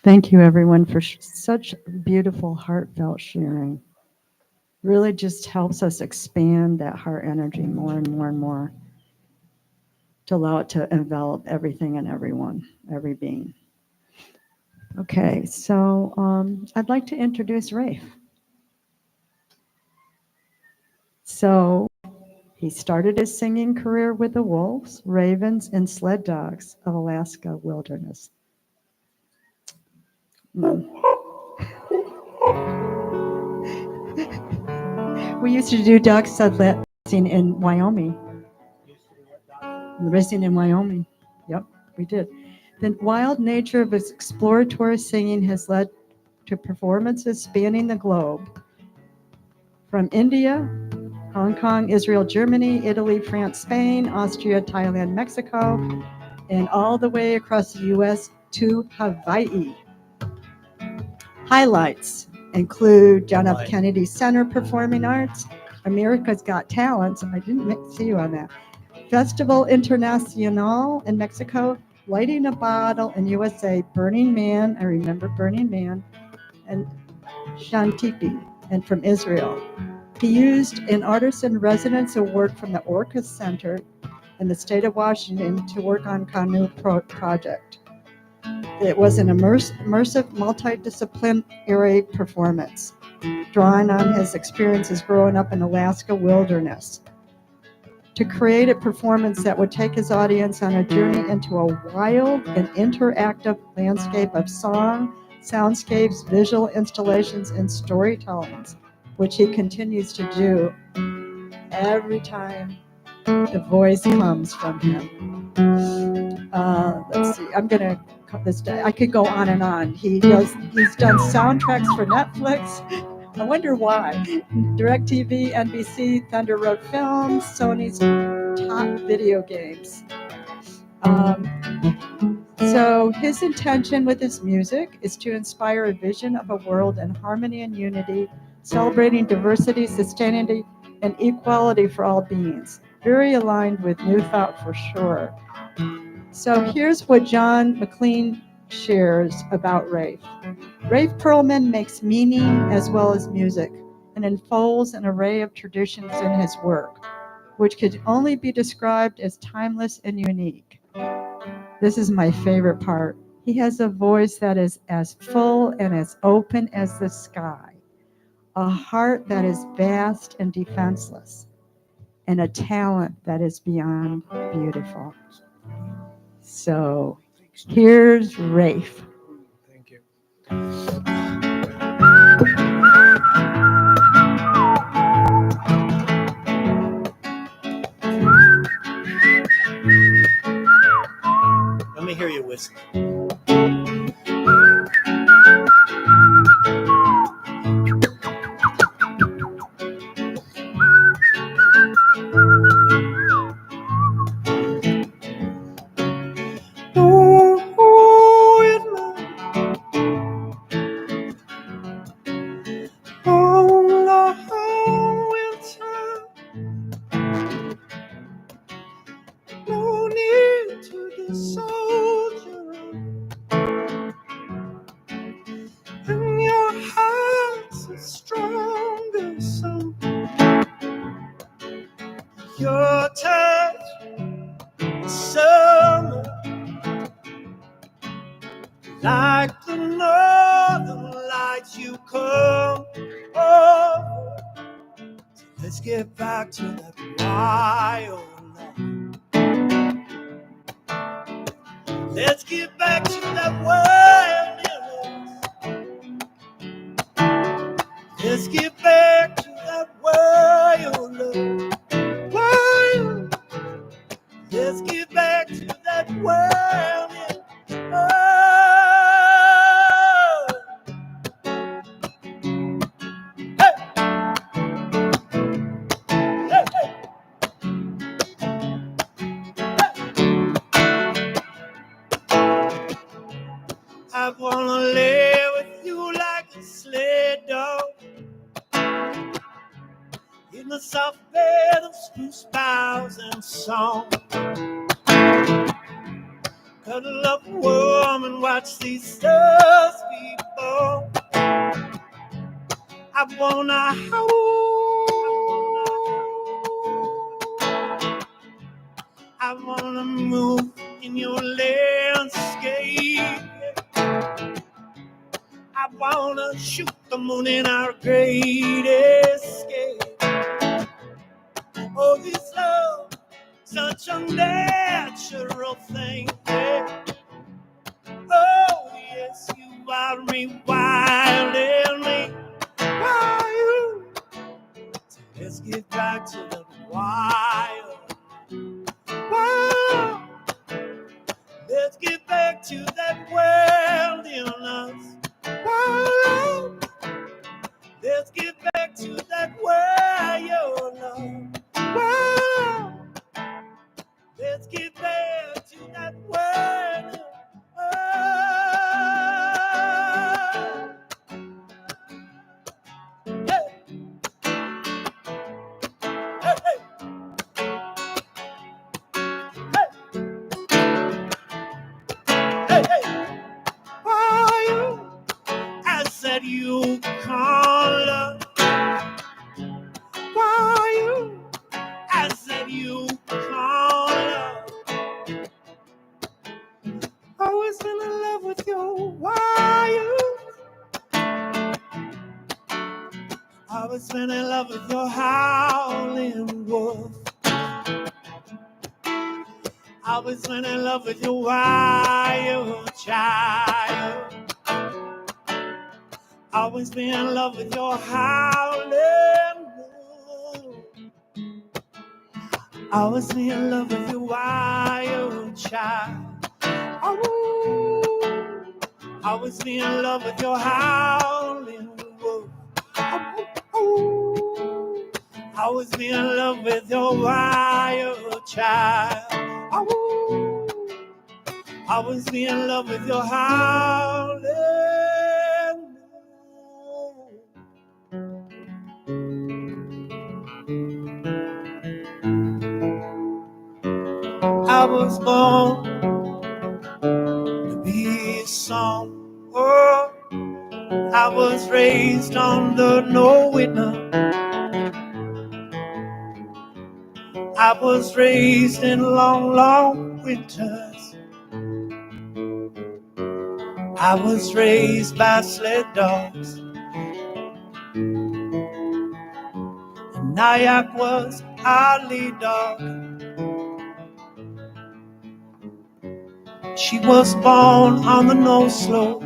Thank you, everyone, for such beautiful, heartfelt sharing. Really just helps us expand that heart energy more and more and more to allow it to envelop everything and everyone, every being. Okay, so I'd like to introduce Rafe. So he started his singing career with the wolves, ravens, and sled dogs of Alaska wilderness. We used to do dog sled racing in Wyoming. Racing in Wyoming. Yep, we did. The wild nature of his exploratory singing has led to performances spanning the globe. From India, Hong Kong, Israel, Germany, Italy, France, Spain, Austria, Thailand, Mexico, and all the way across the U.S. to Hawaii. Highlights include John F. Kennedy Center Performing Arts, America's Got Talent. I didn't see you on that. Festival Internacional in Mexico, Lighting a Bottle in USA, Burning Man, I remember Burning Man, and Shantipi, and from Israel. He used an artist in residence award from the Orcas Center in the state of Washington to work on Canoe project. It was an immersive, multidisciplinary performance. drawing on his experiences growing up in Alaska wilderness, to create a performance that would take his audience on a journey into a wild and interactive landscape of song, soundscapes, visual installations, and storytellings, which he continues to do every time the voice comes from him. Let's see, I'm gonna cut this down. I could go on and on. He's done soundtracks for Netflix. I wonder why. DirecTV, NBC, Thunder Road Films, Sony's top video games. So his intention with his music is to inspire a vision of a world in harmony and unity, celebrating diversity, sustainability, and equality for all beings. Very aligned with New Thought for sure. So here's what John McLean shares about Rafe. Rafe Pearlman makes meaning as well as music and unfolds an array of traditions in his work, which could only be described as timeless and unique. This is my favorite part. He has a voice that is as full and as open as the sky, a heart that is vast and defenseless, and a talent that is beyond beautiful. So here's Rafe. Thank you. Let me hear you whistle. No need to be soldier, and your heart's a stronger son. Your touch is summer, like the northern lights. You come over. Let's get back to that wild life. Let's get back to that wilderness. Let's get back to that wild life. Wild. Let's get back to that wilderness. Oh. Hey. Hey, hey. I wanna lay with you like a sled dog in the soft bed of spruce boughs and song. Cuddle up warm and watch these stars be born. I wanna I wanna move in your landscape. I wanna shoot the moon in our great escape. Oh, this love, such a natural thing. Yeah. Oh, yes, you are rewilding me. Wild. So let's get back to the wild. Wild. Let's get back to that world in us. Wild. Let's get back to that wild love. Wild. Let's get back to that world. Hey, hey. Are you? been in love with your howling wolf. Always been in love with your wild child. Always been in love with your howling wolf. Always been in love with your wild child. Oh, always been in love with your howling wolf. Oh, always been in love with your wild child. Oh, always been in love with your howling wolf. I was born to be a song. Oh, I was raised under no witness. I was raised in long, long winters. I was raised by sled dogs. And Nyack was our lead dog. She was born on the nose slope.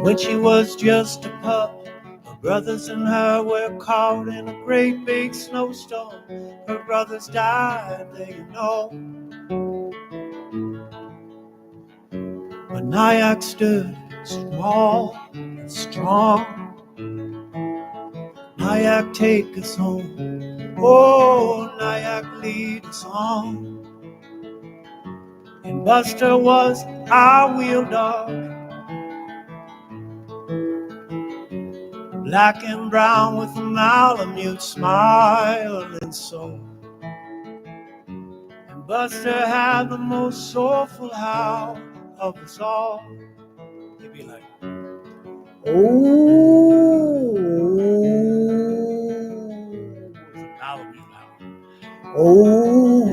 When she was just a pup, her brothers and her were caught in a great big snowstorm. Her brothers died there, you know. But Nyack stood small and strong. Nyack, take us home. Oh, Nyack, lead us on. And Buster was our wheel dog. Black and brown with a Malamute smile and soul. And Buster had the most soulful howl of us all. He'd be like, oh, with a Malamute howl. Oh,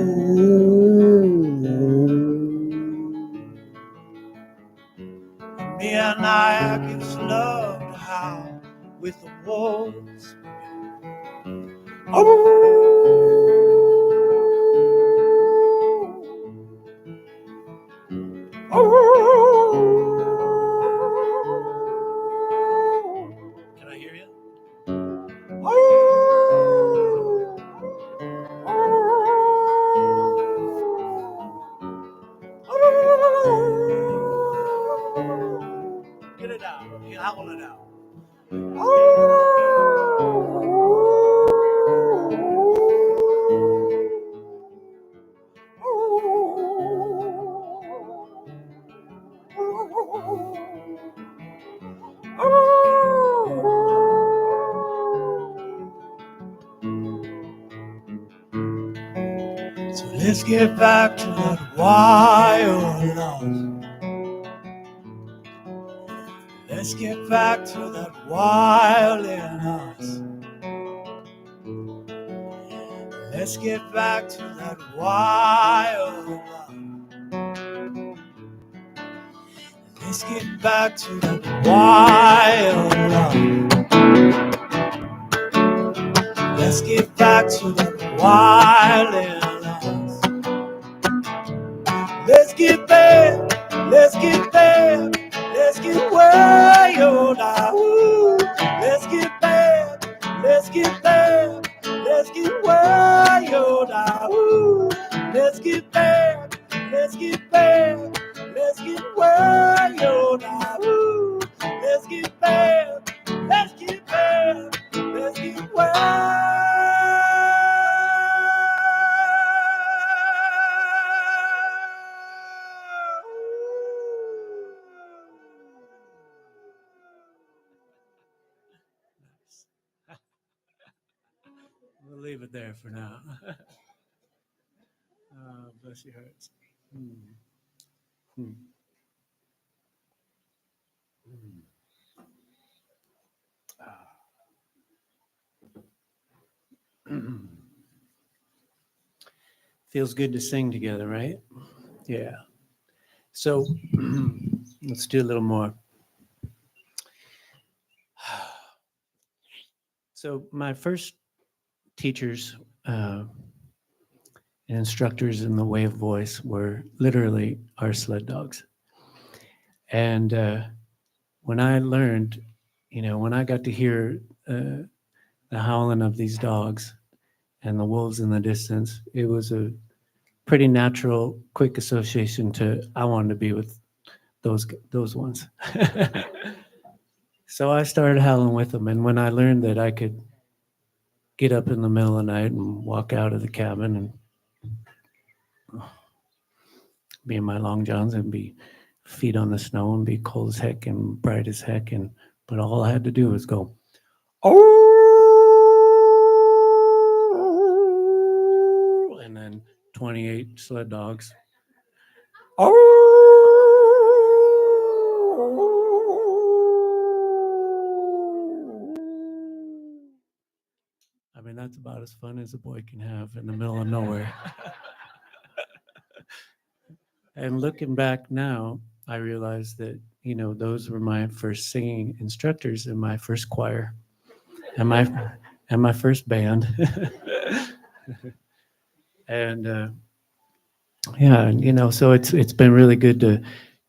me and I used to love to howl with the wolves. Can I hear you? Get it out. You howl it out. So let's get back to that wild love. Let's get back to that wild in us. Let's get back to that wild love. Let's get back to that wild love. Let's get back to that wild in us. Let's get there, let's get there, let's get wild now. Let's get there, let's get there, let's get wild now. Let's get there, let's get there, let's get wild now. Let's get there, let's get there, let's get wild. We'll leave it there for now. Bless your hearts. Feels good to sing together, right? Yeah. So let's do a little more. So my first teachers and instructors in the way of voice were literally our sled dogs. And when I learned, when I got to hear the howling of these dogs and the wolves in the distance, it was a pretty natural, quick association to I wanted to be with those ones. So I started howling with them, and when I learned that I could get up in the middle of the night and walk out of the cabin and be in my long johns and be feet on the snow and be cold as heck and bright as heck, but all I had to do was go, oh, and then 28 sled dogs. I mean, that's about as fun as a boy can have in the middle of nowhere. And looking back now, I realized that, those were my first singing instructors in my first choir and my first band. And yeah, so it's been really good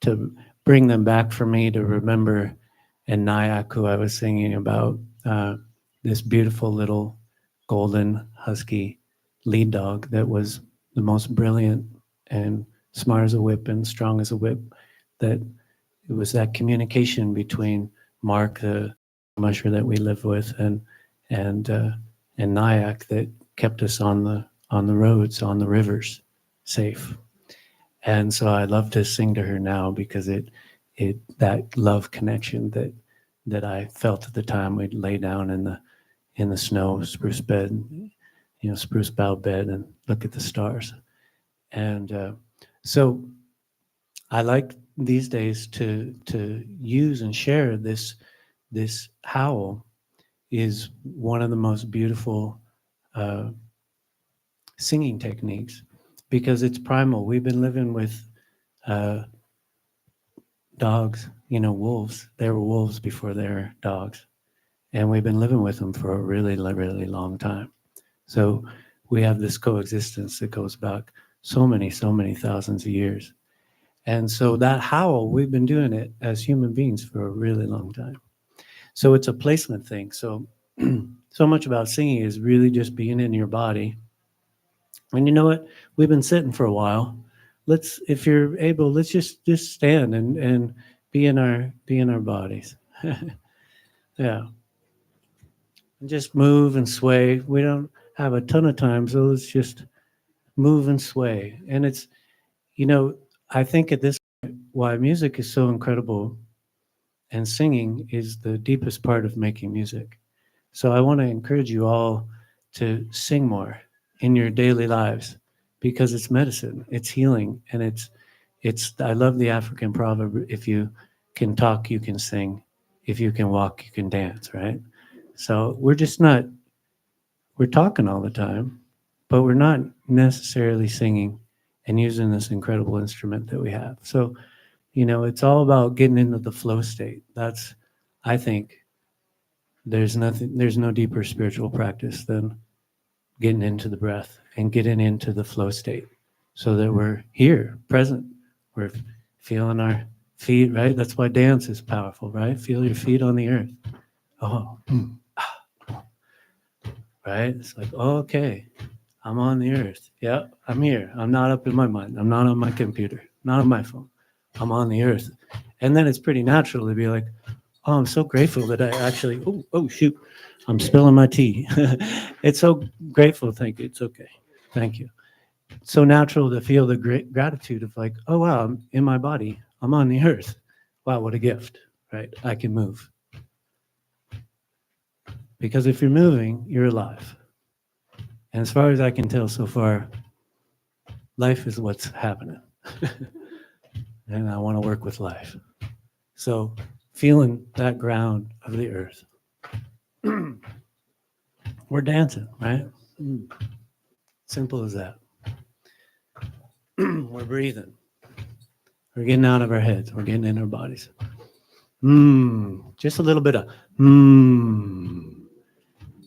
to bring them back for me to remember. And Nyack, who I was singing about, this beautiful little golden husky lead dog that was the most brilliant and smart as a whip and strong as a whip. That it was that communication between Mark, the musher that we live with, and Nyack that kept us on the roads, on the rivers, safe. And so I love to sing to her now because it that love connection that I felt at the time. We'd lay down in the snow, spruce bed, spruce bough bed, and look at the stars. And so I like these days to use and share this howl is one of the most beautiful singing techniques because it's primal. We've been living with dogs, wolves. They were wolves before they were dogs. And we've been living with them for a really, really long time. So we have this coexistence that goes back so many thousands of years. And so that howl, we've been doing it as human beings for a really long time. So it's a placement thing. So so much about singing is really just being in your body. And you know what? We've been sitting for a while. If you're able, let's just stand and be in our bodies. Yeah. And just move and sway. We don't have a ton of time, so let's just move and sway. And it's, I think at this point, why music is so incredible and singing is the deepest part of making music. So I want to encourage you all to sing more in your daily lives because it's medicine, it's healing, and it's I love the African proverb, if you can talk, you can sing. If you can walk, you can dance, right? So we're talking all the time, but we're not necessarily singing and using this incredible instrument that we have. So, it's all about getting into the flow state. I think there's no deeper spiritual practice than getting into the breath and getting into the flow state so that we're here, present. We're feeling our feet, right? That's why dance is powerful, right? Feel your feet on the earth. Oh, right? It's like, oh, okay, I'm on the earth. Yeah, I'm here. I'm not up in my mind. I'm not on my computer, not on my phone. I'm on the earth. And then it's pretty natural to be like, oh, I'm so grateful that I actually, oh, shoot, I'm spilling my tea. It's so grateful. Thank you. It's okay. Thank you. It's so natural to feel the great gratitude of like, oh, wow, I'm in my body. I'm on the earth. Wow, what a gift, right? I can move. Because if you're moving, you're alive. And as far as I can tell so far, life is what's happening. And I want to work with life. So feeling that ground of the earth. We're dancing, right? Simple as that. We're breathing. We're getting out of our heads. We're getting in our bodies. Just a little bit of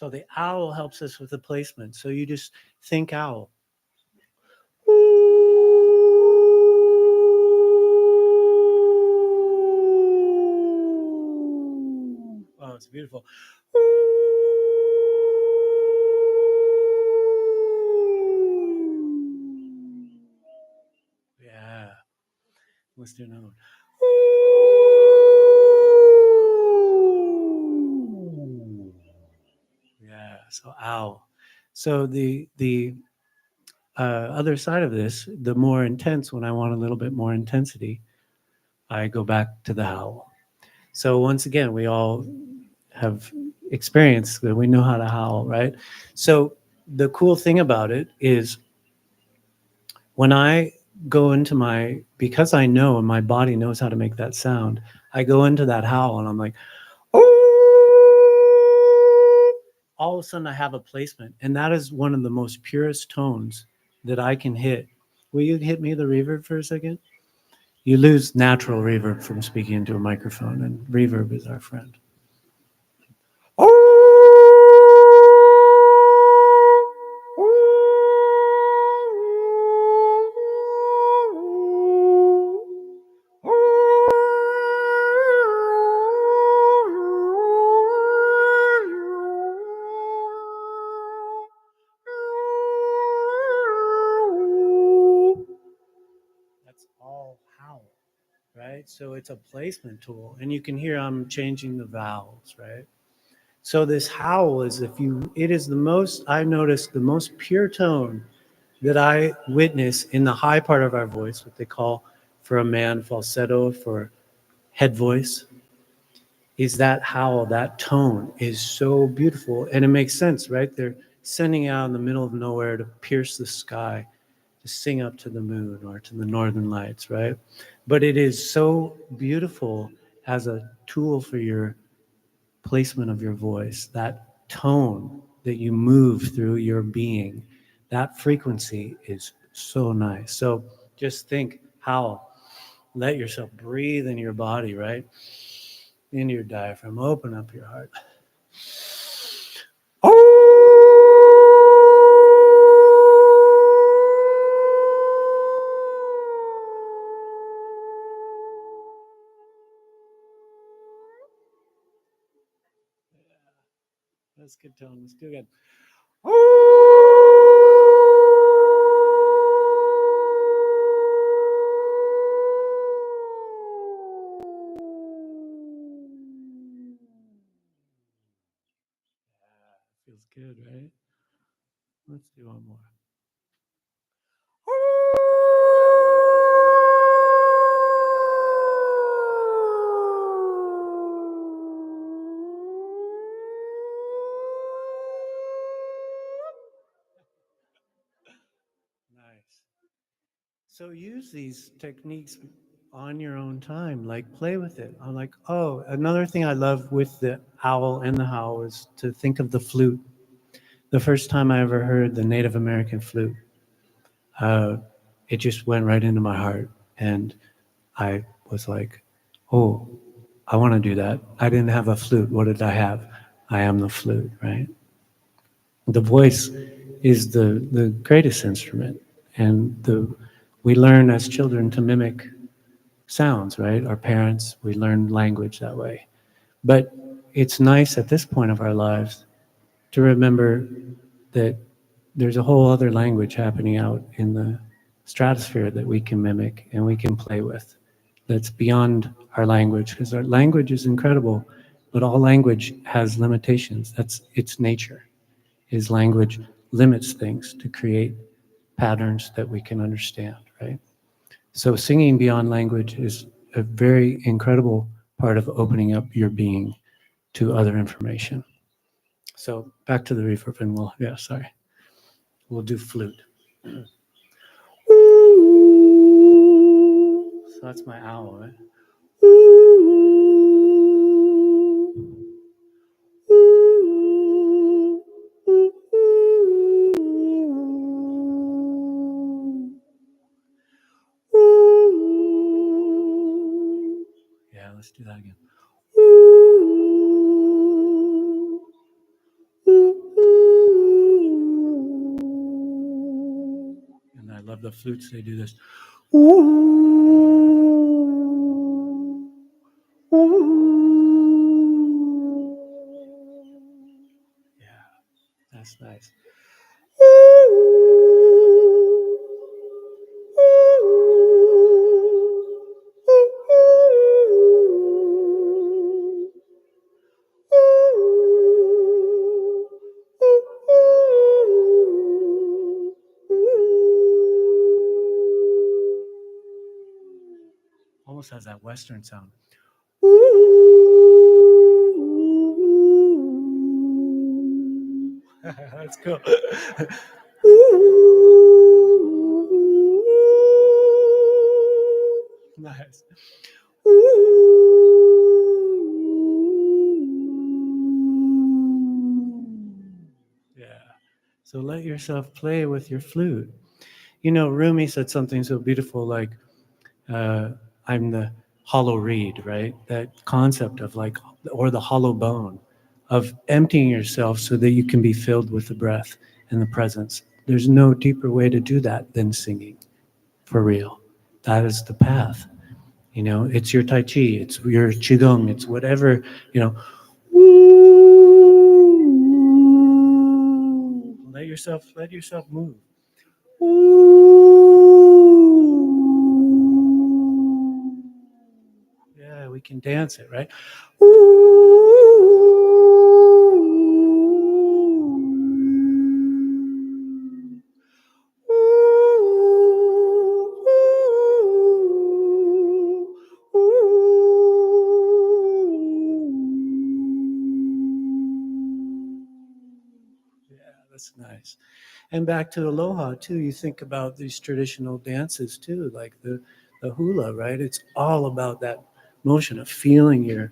So the owl helps us with the placement. So you just think owl. Oh, it's beautiful. Yeah. Let's do another one. Yeah. So owl. So the other side of this, the more intense, when I want a little bit more intensity, I go back to the howl. So once again, we all have experience that we know how to howl, right? So the cool thing about it is when I go into because I know and my body knows how to make that sound, I go into that howl and I'm like, oh, all of a sudden I have a placement. And that is one of the most purest tones that I can hit. Will you hit me the reverb for a second? You lose natural reverb from speaking into a microphone, and reverb is our friend. That's all howl, right? So it's a placement tool, and you can hear I'm changing the vowels, right? So this howl is, it is the most, I noticed the most pure tone that I witness in the high part of our voice, what they call for a man falsetto, for head voice, is that howl, that tone is so beautiful. And it makes sense, right? They're sending out in the middle of nowhere to pierce the sky, to sing up to the moon or to the northern lights, right? But it is so beautiful as a tool for your placement of your voice, that tone that you move through your being, that frequency is so nice. So just think how, let yourself breathe in your body, right? Into your diaphragm, open up your heart. That's good tone. Let's do it again. Feels good, right? Let's do one more. Nice. So use these techniques on your own time, like play with it. I'm like, oh, another thing I love with the owl and the howl is to think of the flute. The first time I ever heard the Native American flute, it just went right into my heart. And I was like, oh, I want to do that. I didn't have a flute. What did I have? I am the flute, right? The voice is the greatest instrument. And we learn as children to mimic sounds, right? Our parents, we learn language that way. But it's nice at this point of our lives to remember that there's a whole other language happening out in the stratosphere that we can mimic and we can play with that's beyond our language, because our language is incredible, but all language has limitations. That's its nature, is language limits things to create patterns that we can understand, right? So singing beyond language is a very incredible part of opening up your being to other information. So back to the reverb, and we'll do flute. So that's my owl, right? Yeah, let's do that again. love the flutes. They do this. Ooh, ooh. Yeah, that's nice. Almost has that Western sound. That's cool. Nice. Yeah. So let yourself play with your flute. You know, Rumi said something so beautiful like, I'm the hollow reed, right? That concept of like, or the hollow bone of emptying yourself so that you can be filled with the breath and the presence. There's no deeper way to do that than singing, for real. That is the path. You know, it's your Tai Chi, it's your Qigong, it's whatever, you know. Let yourself move. Yeah, we can dance it, right? Yeah, that's nice. And back to aloha too, you think about these traditional dances too, like the hula, right? It's all about that motion of feeling your,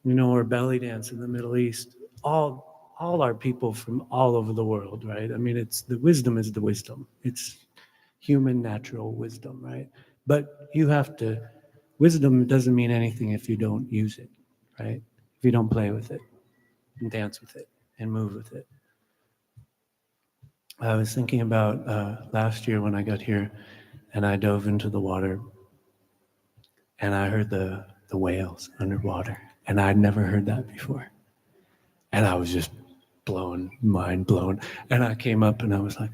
you know, or belly dance in the Middle East. All are people from all over the world, right? I mean, it's the wisdom is the wisdom. It's human natural wisdom, right? But you have to, wisdom doesn't mean anything if you don't use it, right? If you don't play with it and dance with it and move with it. I was thinking about last year when I got here and I dove into the water and I heard the whales underwater and I'd never heard that before. And I was just mind blown. And I came up and I was like,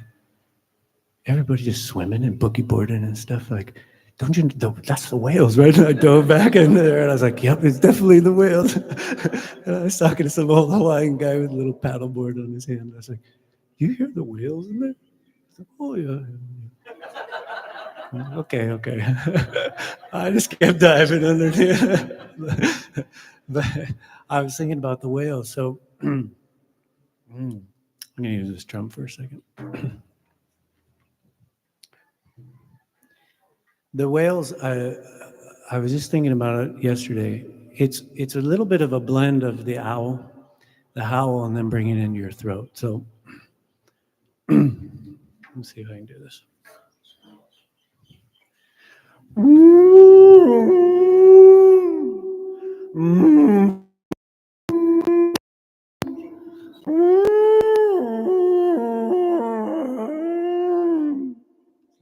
everybody just swimming and boogie boarding and stuff. Like, don't you, that's the whales, right? And I dove back in there and I was like, yep, it's definitely the whales. And I was talking to some old Hawaiian guy with a little paddleboard on his hand. I was like, do you hear the whales in there? He's like, oh, yeah. Okay. I just kept diving underneath. But I was thinking about the whales. So I'm going to use this drum for a second. The whales, I was just thinking about it yesterday. It's a little bit of a blend of the howl, and then bring it into your throat. So let's see if I can do this. A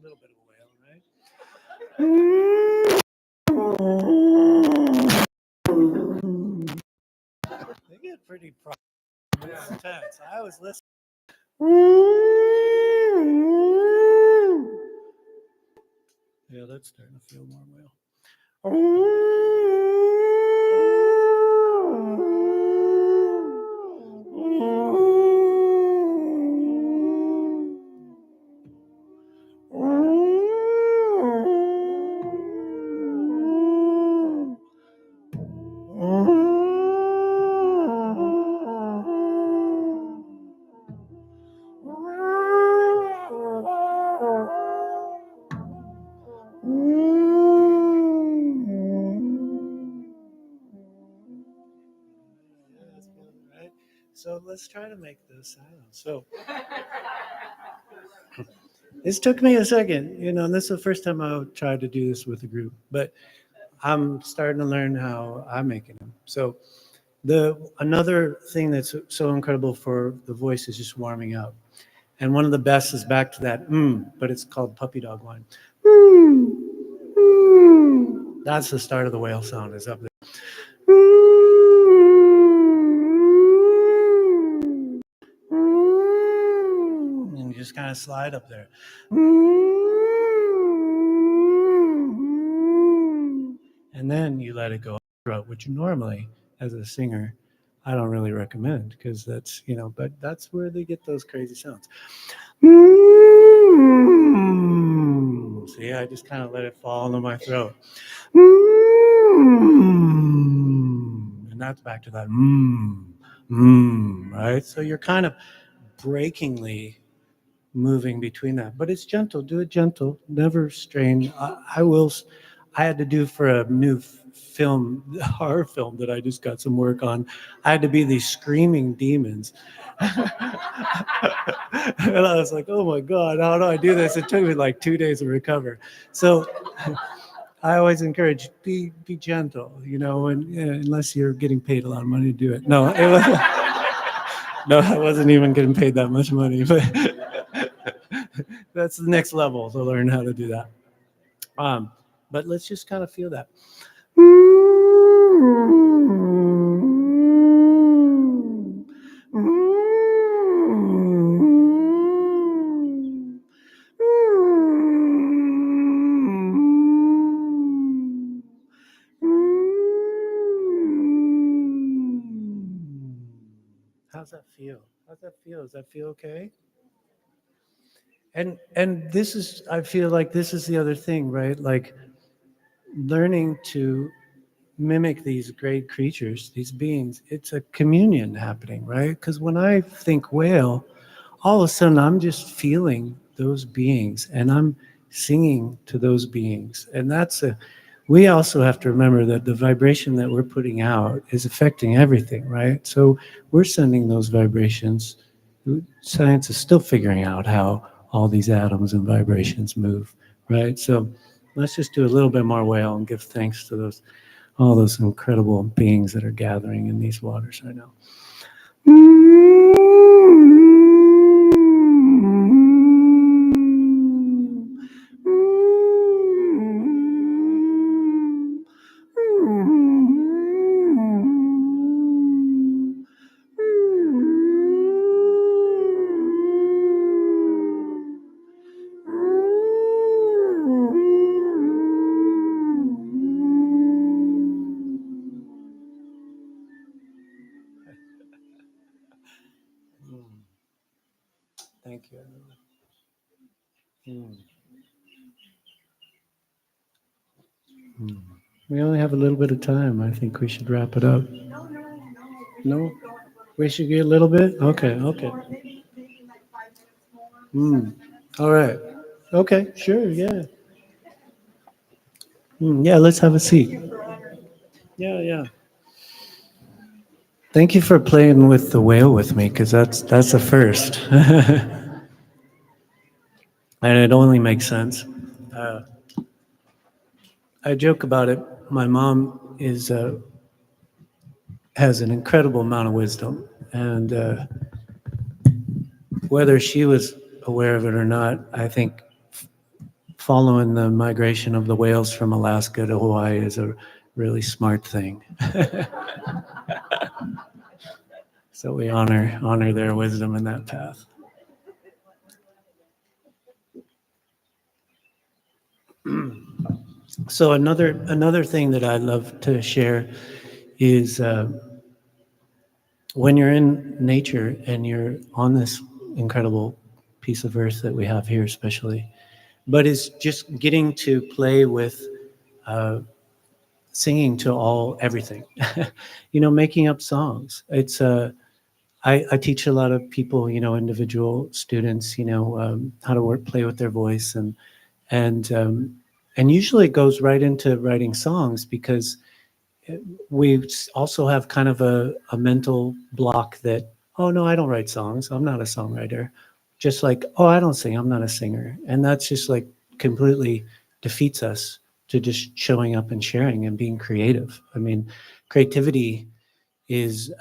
little bit of a whale, right? They get pretty intense. I was listening. Yeah, that's starting to feel more whale. Right? So let's try to make those sounds. So this took me a second, you know, and this is the first time I tried to do this with a group, but I'm starting to learn how I'm making them. So another thing that's so incredible for the voice is just warming up. And one of the best is back to that but it's called puppy dog whine. That's the start of the whale sound, is up there. And you just kind of slide up there. And then you let it go throat, which normally, as a singer, I don't really recommend because that's, but that's where they get those crazy sounds. See, I just kind of let it fall into my throat. And that's back to that right? So you're kind of breakingly moving between that, but it's gentle. Do it gentle, never strain. I had to do for a new film, horror film that I just got some work on. I had to be these screaming demons. And I was like, oh my God, how do I do this? It took me like 2 days to recover. So I always encourage, be gentle, and unless you're getting paid a lot of money to do it. No, no, I wasn't even getting paid that much money, but that's the next level to learn how to do that. But let's just kind of feel that. How's that feel? How's that feel? Does that feel okay? And this is, I feel like this is the other thing, right? Like learning to mimic these great creatures, these beings, it's a communion happening, right? Because when I think whale, all of a sudden I'm just feeling those beings and I'm singing to those beings. And we also have to remember that the vibration that we're putting out is affecting everything, right? So we're sending those vibrations. Science is still figuring out how all these atoms and vibrations move, right? So let's just do a little bit more whale and give thanks to all those incredible beings that are gathering in these waters right now. Thank you, everyone. We only have a little bit of time. I think we should wrap it up. No? We should get a little bit? Okay. All right. Okay, sure, yeah. Yeah, let's have a seat. Yeah. Thank you for playing with the whale with me, because that's a first. And it only makes sense. I joke about it. My mom has an incredible amount of wisdom, and whether she was aware of it or not, I think following the migration of the whales from Alaska to Hawaii is a really smart thing. So we honor their wisdom in that path. So another thing that I'd love to share is when you're in nature and you're on this incredible piece of earth that we have here especially, but it's just getting to play with singing to everything, making up songs. It's I teach a lot of people, individual students, how to play with their voice, and usually it goes right into writing songs, because we also have kind of a mental block that, oh no, I don't write songs, I'm not a songwriter. Just like, oh, I don't sing, I'm not a singer. And that's just like completely defeats us to just showing up and sharing and being creative. I mean, creativity is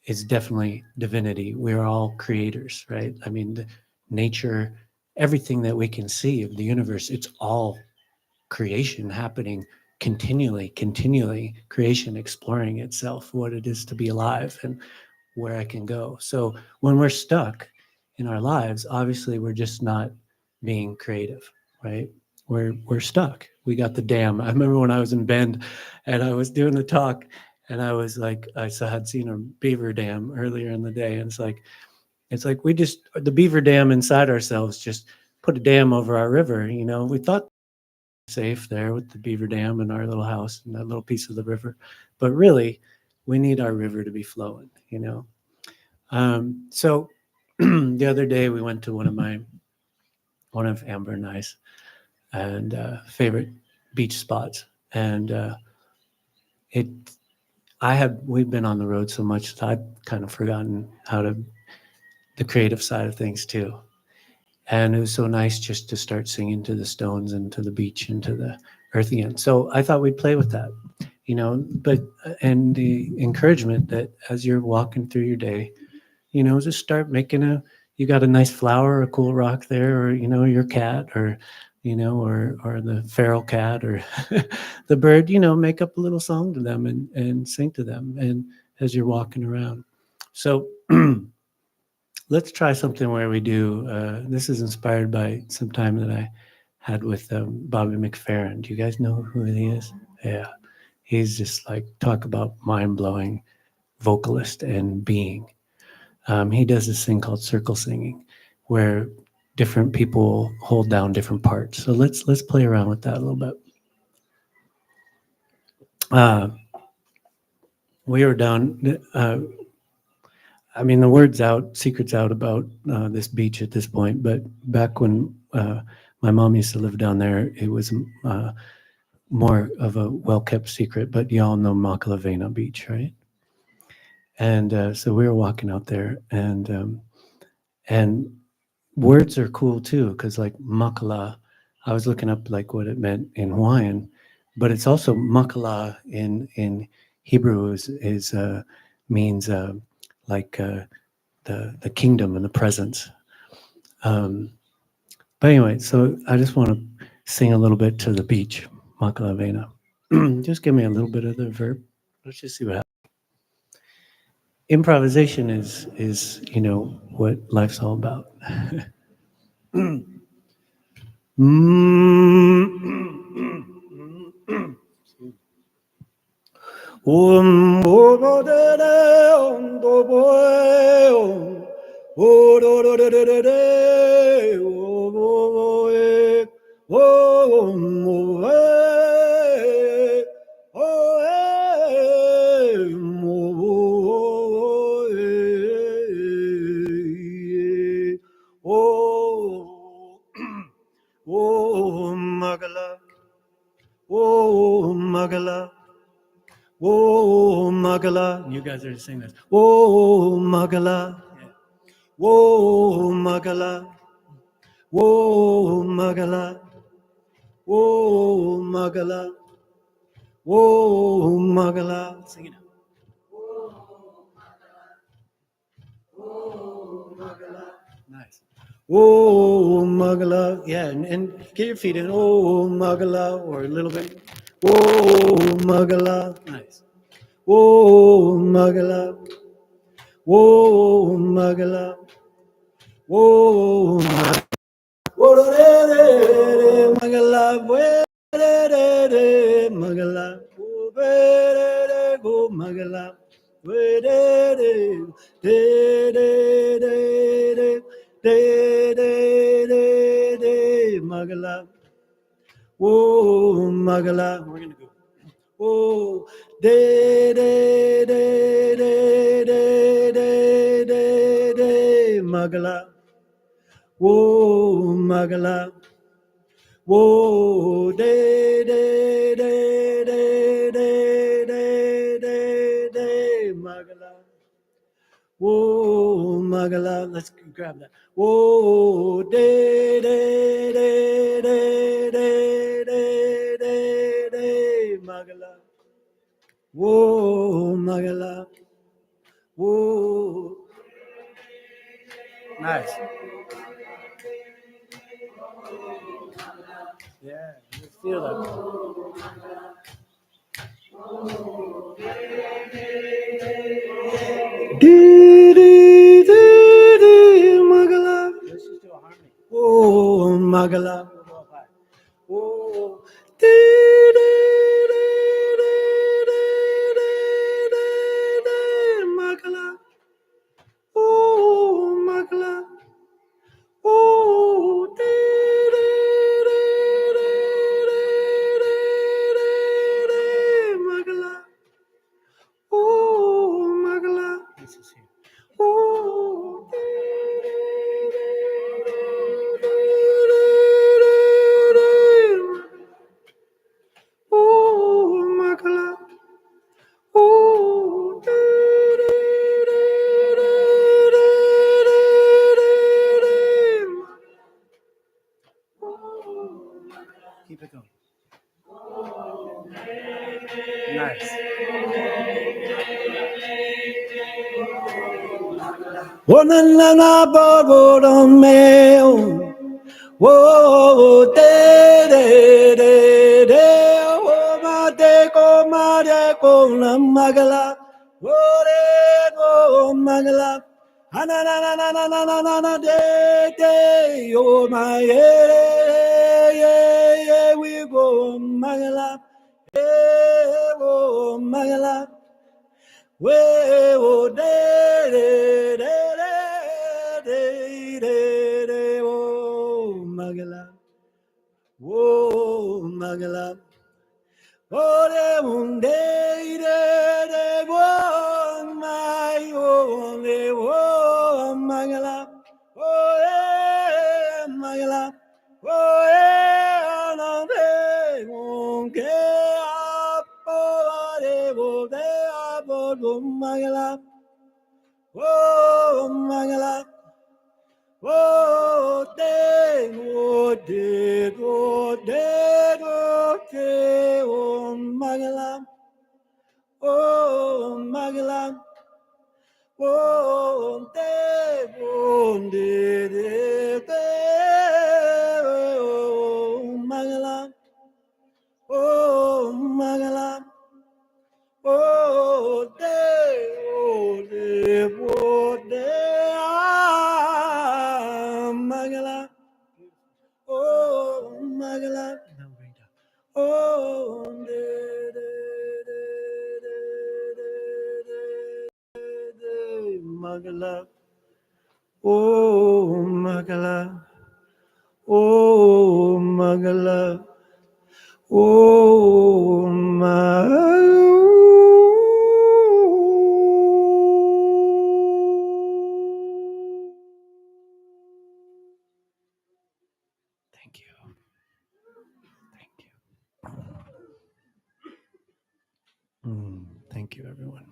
is definitely divinity. We're all creators, right? I mean, nature, everything that we can see of the universe, it's all creation happening continually, creation exploring itself, what it is to be alive and where I can go. So when we're stuck in our lives, obviously we're just not being creative, right? We're stuck. We got the dam. I remember when I was in Bend and I was doing the talk and I was like, had seen a beaver dam earlier in the day. And it's like we just, the beaver dam inside ourselves just put a dam over our river. You know, we thought safe there with the beaver dam and our little house and that little piece of the river. But really, we need our river to be flowing, you know? So the other day we went to one of Amber and I's and favorite beach spots. And we've been on the road so much that I've kind of forgotten the creative side of things too. And it was so nice just to start singing to the stones and to the beach and to the earth again. So I thought we'd play with that, you know, and the encouragement that as you're walking through your day, you know, just start making you got a nice flower, a cool rock there, or, you know, your cat or, you know, or the feral cat or the bird, you know, make up a little song to them and sing to them. And as you're walking around. So let's try something where we do, this is inspired by some time that I had with Bobby McFerrin. Do you guys know who he is? Yeah. He's just like, talk about mind-blowing vocalist and being. He does this thing called circle singing where different people hold down different parts. So let's play around with that a little bit. We were down, I mean, the word's out, secret's out about this beach at this point, but back when my mom used to live down there, it was more of a well-kept secret, but y'all know Makalavena Beach, right? And so we were walking out there, and words are cool too, because like Makala, I was looking up like what it meant in Hawaiian, but it's also Makala in Hebrew is means like the kingdom and the presence. But anyway, so I just want to sing a little bit to the beach, Makalavena. Just give me a little bit of the verb. Let's just see what happens. Improvisation is you know what life's all about. Oh, Magala, oh, Magala, oh, Magala. You guys are to sing this. Oh, Magala, oh, Magala, oh, Magala, oh, Magala, oh, Magala. Sing it out. Nice. Oh, Magala. Yeah, and get your feet in. Oh, Magala, or a little bit. Oh, Magala. Nice. Oh, Magala. Oh, Magala. Oh, Magala. Magala. Magala. Go, Magala. Magala. Oh, Magala. We're gonna go. Oh, Magala. Oh, Magala. Oh, Magala. Oh, Magala. Let's grab that. Oh, Magala. Whoa, Magala. Whoa. Nice. Yeah, you feel that. Magala. Let's just do a harmony. Oh, Magala. Oh, Magala. Oh, Magala. Oh, Magala. Oh, Magala. This is here. Oh, oh, Magala. Oh, keep it going. Nice. Wanana babo me. Whoa, oh, mate ko na magala. Oh, magala. Ananananananana, oh, my, yeah, we go, magala. Oh, magala. Oh, oh, magala. Oh, magala. Oh, de un day, de one, my only oh, magala. Oh, magala. Oh, no, de un que oh, magala. Oh, magala. Oh, magala. Oh, magala. Oh, magala. Oh, magala. Oh, magala. Oh, magala. Oh, magala. Oh, magala. Oh, magala. Oh, thank you. Thank you. Thank you, everyone.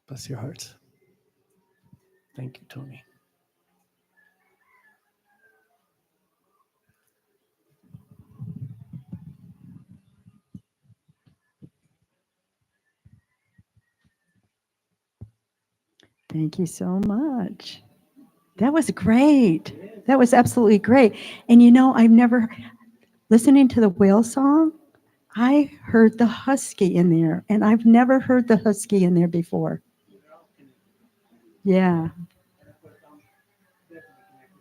Bless your hearts. Thank you, Tony. Thank you so much. That was great. That was absolutely great. And you know, I've never, listening to the whale song, I heard the husky in there, and I've never heard the husky in there before. Yeah.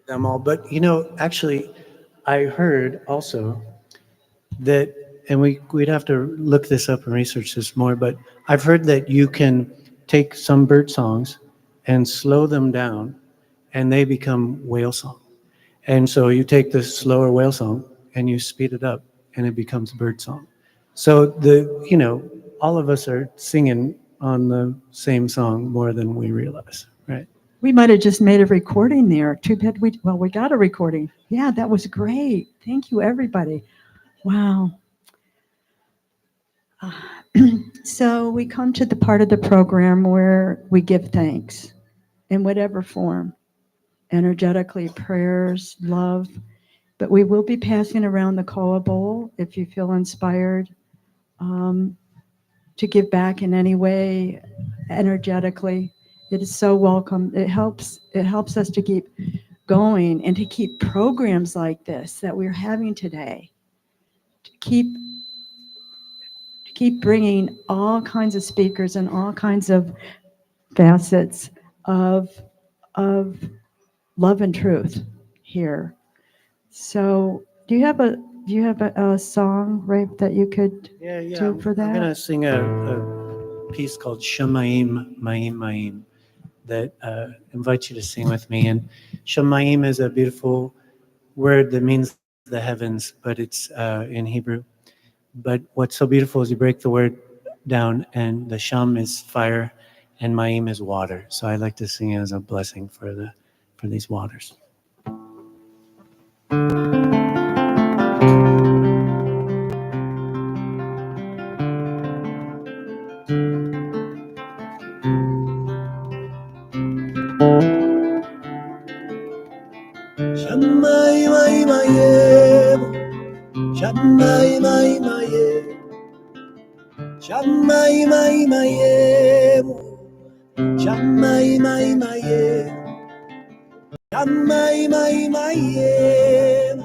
Them all, but you know, actually, I heard also that, and we'd have to look this up and research this more, but I've heard that you can take some bird songs and slow them down, and they become whale song. And so you take the slower whale song and you speed it up, and it becomes bird song. So all of us are singing on the same song more than we realize, right? We might have just made a recording there. Too bad we got a recording. Yeah, that was great. Thank you, everybody. Wow. So we come to the part of the program where we give thanks in whatever form, energetically, prayers, love. But we will be passing around the koa bowl if you feel inspired to give back in any way, energetically. It is so welcome. It helps us to keep going and to keep programs like this that we're having today. To keep bringing all kinds of speakers and all kinds of facets of love and truth here. So, do you have a song, Rafe, that you could Yeah, do for I'm that? gonna sing a piece called Shemaim, Maim, Maim, that invites you to sing with me. And Shemaim is a beautiful word that means the heavens, but it's in Hebrew. But what's so beautiful is you break the word down, and the Sham is fire, and Maim is water. So I like to sing it as a blessing for these waters. Shammai, mai, mayem. Shammai, mai, mayem. Shammai, mai, mayem. Shammai, mai, mayem. Shammai, mai, mayem.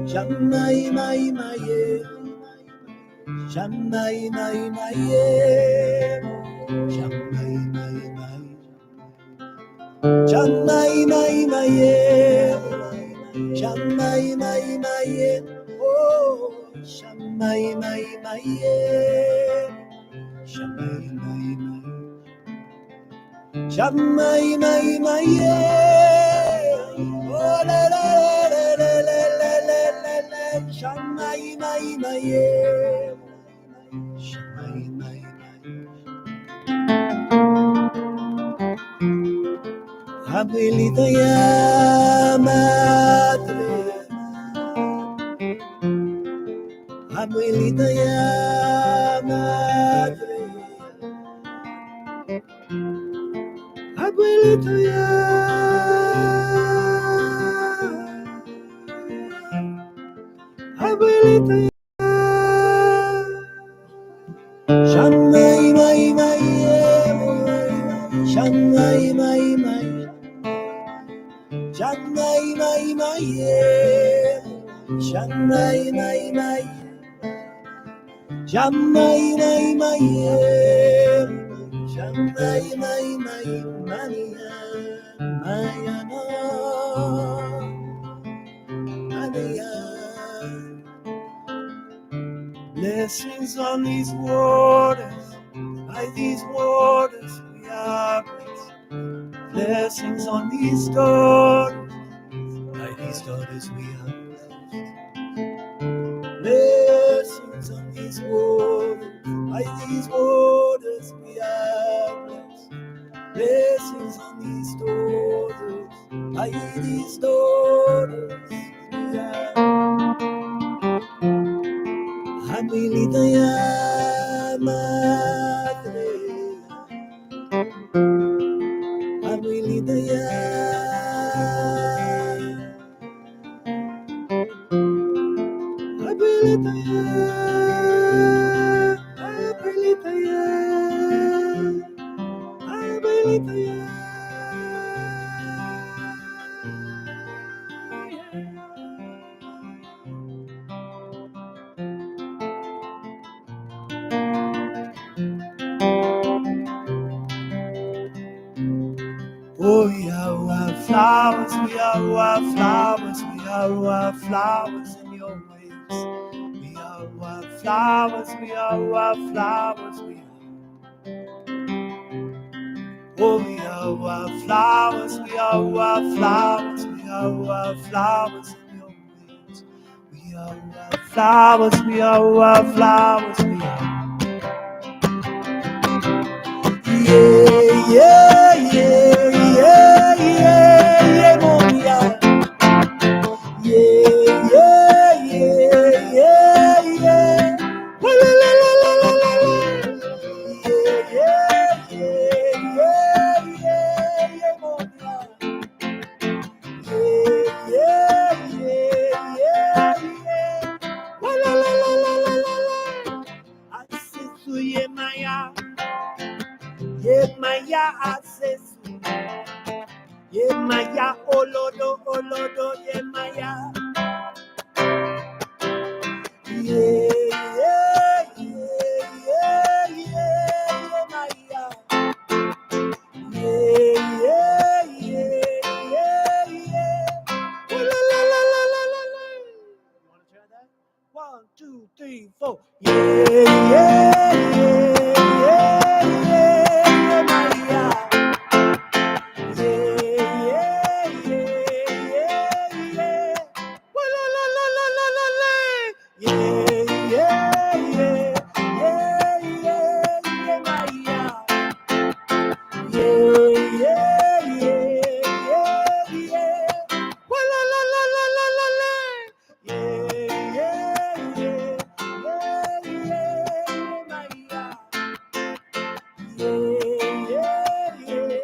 Shammai, mai, mayem. Shammai, mai, mayem. Shammai, mai, mayem. Shammai, mai, mayem. Shammai, mai, mayem. Oh, Shammai, mai, mayem. Shammai, mai, mayem. Shammai, mai, mayem. Oh, la, la, la, la, la, la, la, la, la. Shammai, mai, mayem. Shammai, mai, mayem. Abuelita ya madre, abuelita ya madre, abuelita ya, abuelita ya. Shammai, mai, mai, shammai, mai, mai, shammai, mai, mai, shammai, mai, mai. Shammai, mai, mai, shammai, mai, mai, mania, maya, mania. Blessings on these waters, by these waters we are blessed. Blessings on these daughters, by these daughters we are blessed. Blessings on these waters, by these waters we are blessed. Blessings on these daughters, by these daughters we are. Abuelita ya madre, abuelita ya, abuelita ya, abuelita ya, abuelita ya. Oh, we are wildflowers, we are wildflowers, we are wildflowers in your waves. We are wildflowers, we are wildflowers, we are. Oh, we are wildflowers, we are wildflowers, we are wildflowers in your waves. We are wildflowers, we are wildflowers, we are. Yeah, yeah, yeah, yeah, yeah, yeah, mon, yeah. Yeah, yeah, yeah, yeah, yeah. La, la, la, la, la, la, la. Yeah, yeah, yeah, yeah, yeah, mon, yeah. Yeah, yeah, yeah, yeah. La, la, la, la, la, la, la, la. Asisu ye maya, yeah, Maya. Yeah, yeah, yeah, yeah, yeah, Maya. Yeah, yeah, yeah, yeah, yeah. Ooh, la, la, la, la, la, la, la. You want to try that? 1, 2, 3, 4. Yeah, yeah, yeah, yeah, yeah, Maya. Yeah, yeah, yeah, yeah, yeah. Ooh, la, la, la, la, la, la, la. Yeah, yeah, yeah, yeah, yeah, yeah, Maya. Yeah, yeah, yeah, yeah, yeah. Wa la la la la la la la. Yeah, yeah, yeah, yeah, yeah, Maria. Yeah, yeah, yeah,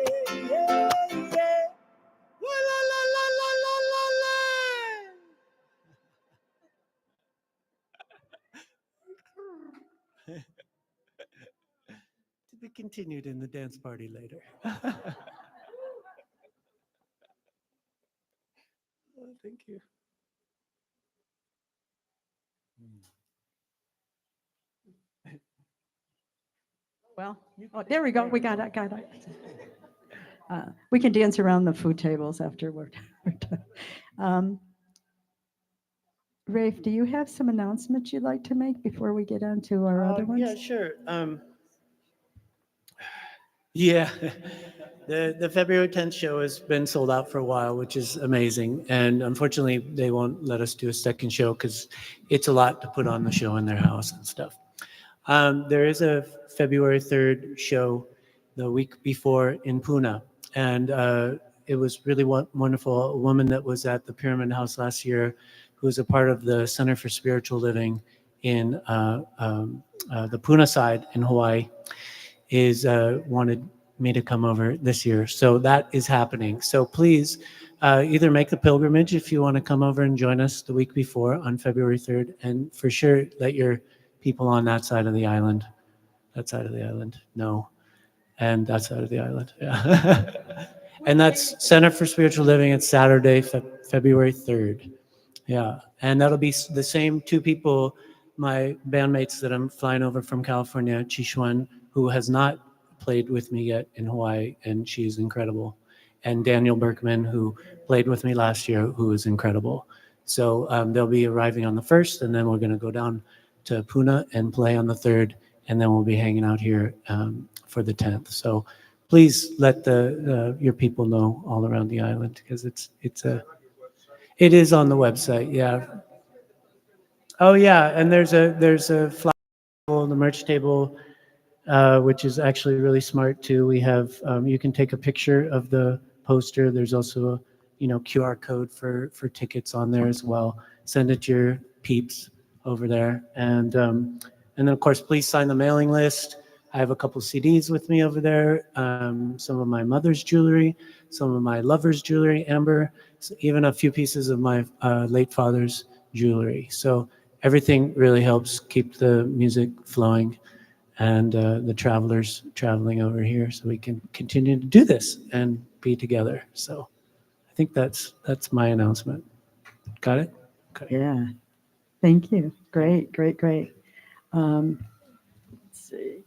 yeah, yeah. Wa la la la la la la la. To be continued in the dance party later. Oh, thank you. Well, oh, there we go. We got it. We can dance around the food tables after we're done. Rafe, do you have some announcements you'd like to make before we get on to our other ones? Yeah, sure. Yeah, the February 10th show has been sold out for a while, which is amazing. And unfortunately, they won't let us do a second show because it's a lot to put on the show in their house and stuff. There is a February 3rd show the week before in Pune. And it was really wonderful. A woman that was at the Pyramid House last year, who was a part of the Center for Spiritual Living in the Pune side in Hawaii, is wanted me to come over this year. So that is happening. So please either make the pilgrimage if you want to come over and join us the week before on February 3rd. And for sure, let your people on that side of the island know. And that side of the island. Yeah. And that's Center for Spiritual Living. It's Saturday, February 3rd. Yeah, and that'll be the same two people, my bandmates that I'm flying over from California, Chishuan, who has not played with me yet in Hawaii, and she's incredible, and Daniel Berkman, who played with me last year, who is incredible. So they'll be arriving on the 1st, and then we're going to go down to Pune and play on the 3rd, and then we'll be hanging out here for the 10th. So please let your people know all around the island, because it is on the website, yeah. Oh yeah, and there's a flyer on the merch table, which is actually really smart too. We have you can take a picture of the poster. There's also a QR code for tickets on there as well. Send it to your peeps over there, and then of course please sign the mailing list. I have a couple CDs with me over there. Some of my mother's jewelry, some of my lover's jewelry, Amber, even a few pieces of my late father's jewelry. So everything really helps keep the music flowing and the travelers traveling over here, so we can continue to do this and be together. So I think that's my announcement. Got it? Okay. Yeah. Thank you. Great, great, great. Let's see.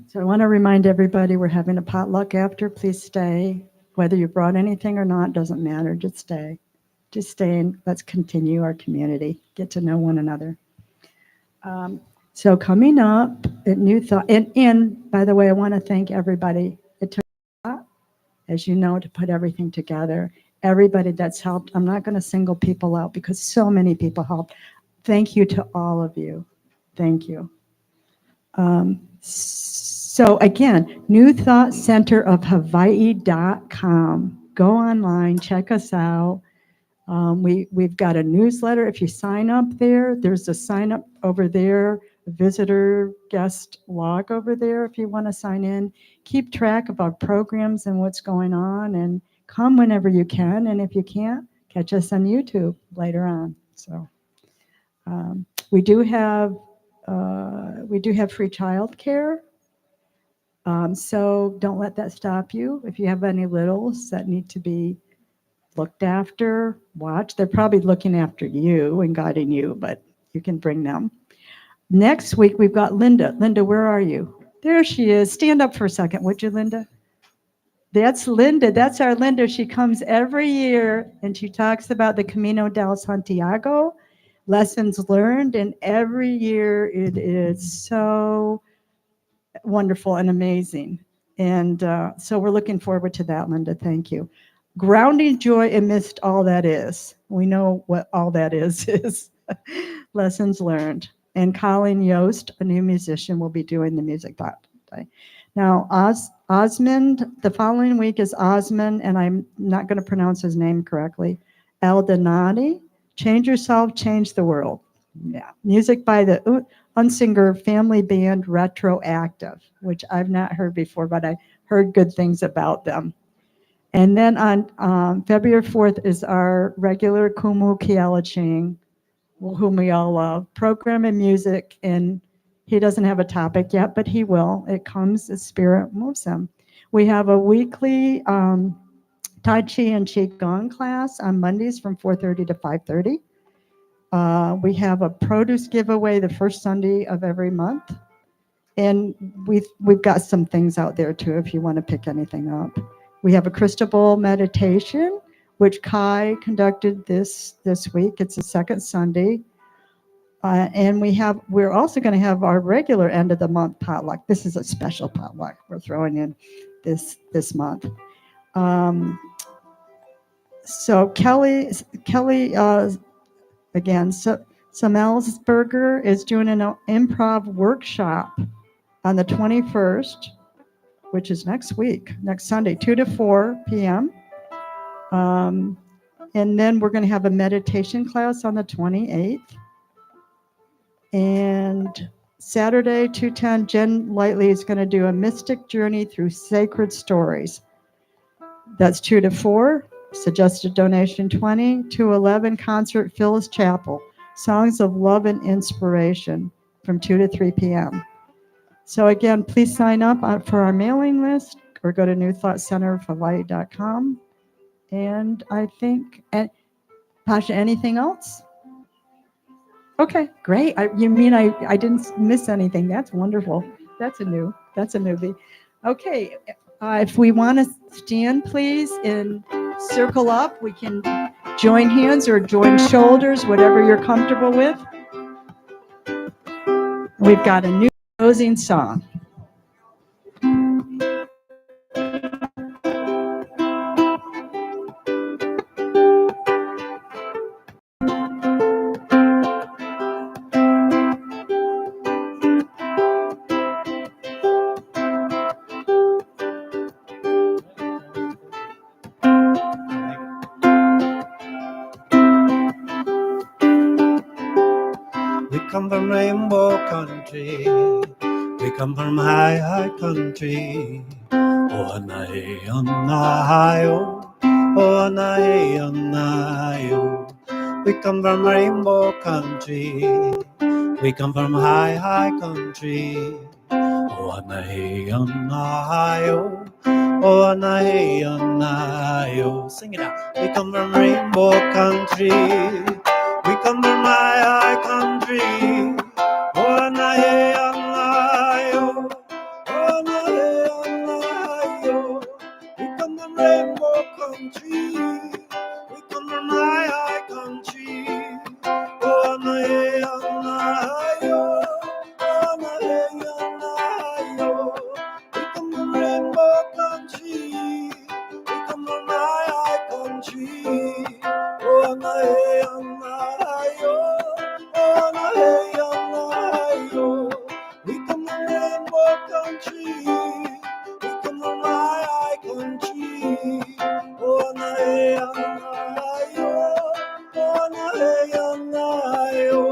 So I want to remind everybody we're having a potluck after. Please stay. Whether you brought anything or not, doesn't matter. Just stay. Just stay and let's continue our community, get to know one another. So coming up at New Thought, and by the way, I want to thank everybody. It took a lot, as you know, to put everything together. Everybody that's helped. I'm not going to single people out because so many people helped. Thank you to all of you. Thank you. So again, newthoughtcenterofhawaii.com. Go online, check us out. We've got a newsletter. If you sign up there, there's a sign up over there, a visitor guest log over there if you want to sign in. Keep track of our programs and what's going on, and come whenever you can. And if you can't, catch us on YouTube later on. So we do have free childcare. So don't let that stop you. If you have any littles that need to be looked after, watched. They're probably looking after you and guiding you, but you can bring them. Next week, we've got Linda. Linda, where are you? There she is. Stand up for a second, would you, Linda? That's Linda. That's our Linda. She comes every year and she talks about the Camino del Santiago, lessons learned, and every year it is so wonderful and amazing. And so we're looking forward to that, Linda. Thank you. Grounding joy amidst all that is. We know what all that is lessons learned. And Colin Yost, a new musician, will be doing the music that day. Now, Osmond, the following week is Osmond, and I'm not going to pronounce his name correctly, Aldonati. Change yourself, change the world. Yeah, music by the Unsinger family band Retroactive, which I've not heard before, but I heard good things about them. And then on February 4th is our regular Kumu Kialaching, whom we all love, program and music, and he doesn't have a topic yet, but he will. It comes as spirit moves him. We have a weekly Tai Chi and Qigong class on Mondays from 4:30 to 5:30. We have a produce giveaway the first Sunday of every month. And we've got some things out there too if you want to pick anything up. We have a crystal bowl meditation, which Kai conducted this week. It's the second Sunday. And we're also going to have our regular end of the month potluck. This is a special potluck we're throwing in this month. So Kelly again, Samelsberger is doing an improv workshop on the 21st, which is next week, next Sunday, 2 to 4 p.m. And then we're going to have a meditation class on the 28th. And Saturday, 2:10, Jen Lightly is going to do a mystic journey through sacred stories. That's 2 to 4. Suggested donation 20. 2:11, concert Phyllis Chapel. Songs of Love and Inspiration from 2 to 3 p.m. So again, please sign up for our mailing list or go to newthoughtcenterofhawaii.com. And I think, Pasha, anything else? Okay, great. You mean I didn't miss anything? That's wonderful. That's a newbie. Okay, if we want to stand, please, and circle up, we can join hands or join shoulders, whatever you're comfortable with. We've got a new closing song. We come from rainbow country. We come from high, high country. Oh, anahe, anahayo. Oh, anahe, anahayo. We come from rainbow country. We come from high, high country. Oh, anahe, anahayo. Oh, anahe, anahayo. Sing it out. We come from rainbow country. We come from high country. Oh, anahe, anahayo. Oh, anahe, anahayo. We come from rainbow country. We come from high country. Oh, anahe, anahayo. Oh, anahe, anahayo. We come from rainbow country. We come from high country. Oh, anahe, anahayo. Oh, anahe, anahayo. We come from rainbow country. We come from high country. Oh, anahe, anahayo. Oh, anahe, anahayo.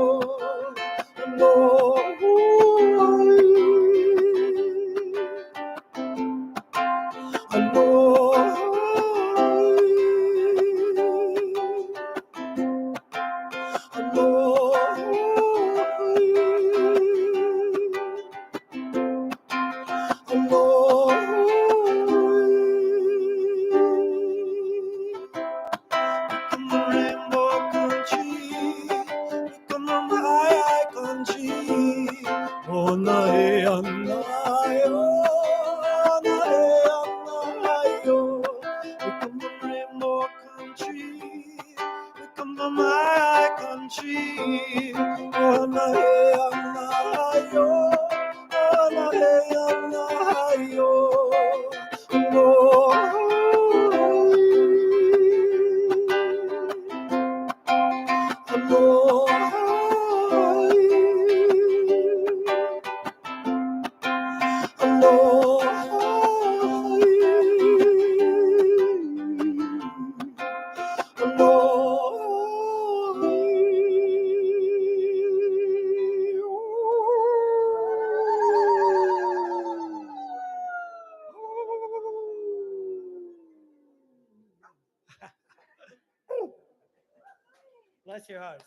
my country. Oh, na hey, na yo. Oh, na hey, na yo. Bless your hearts.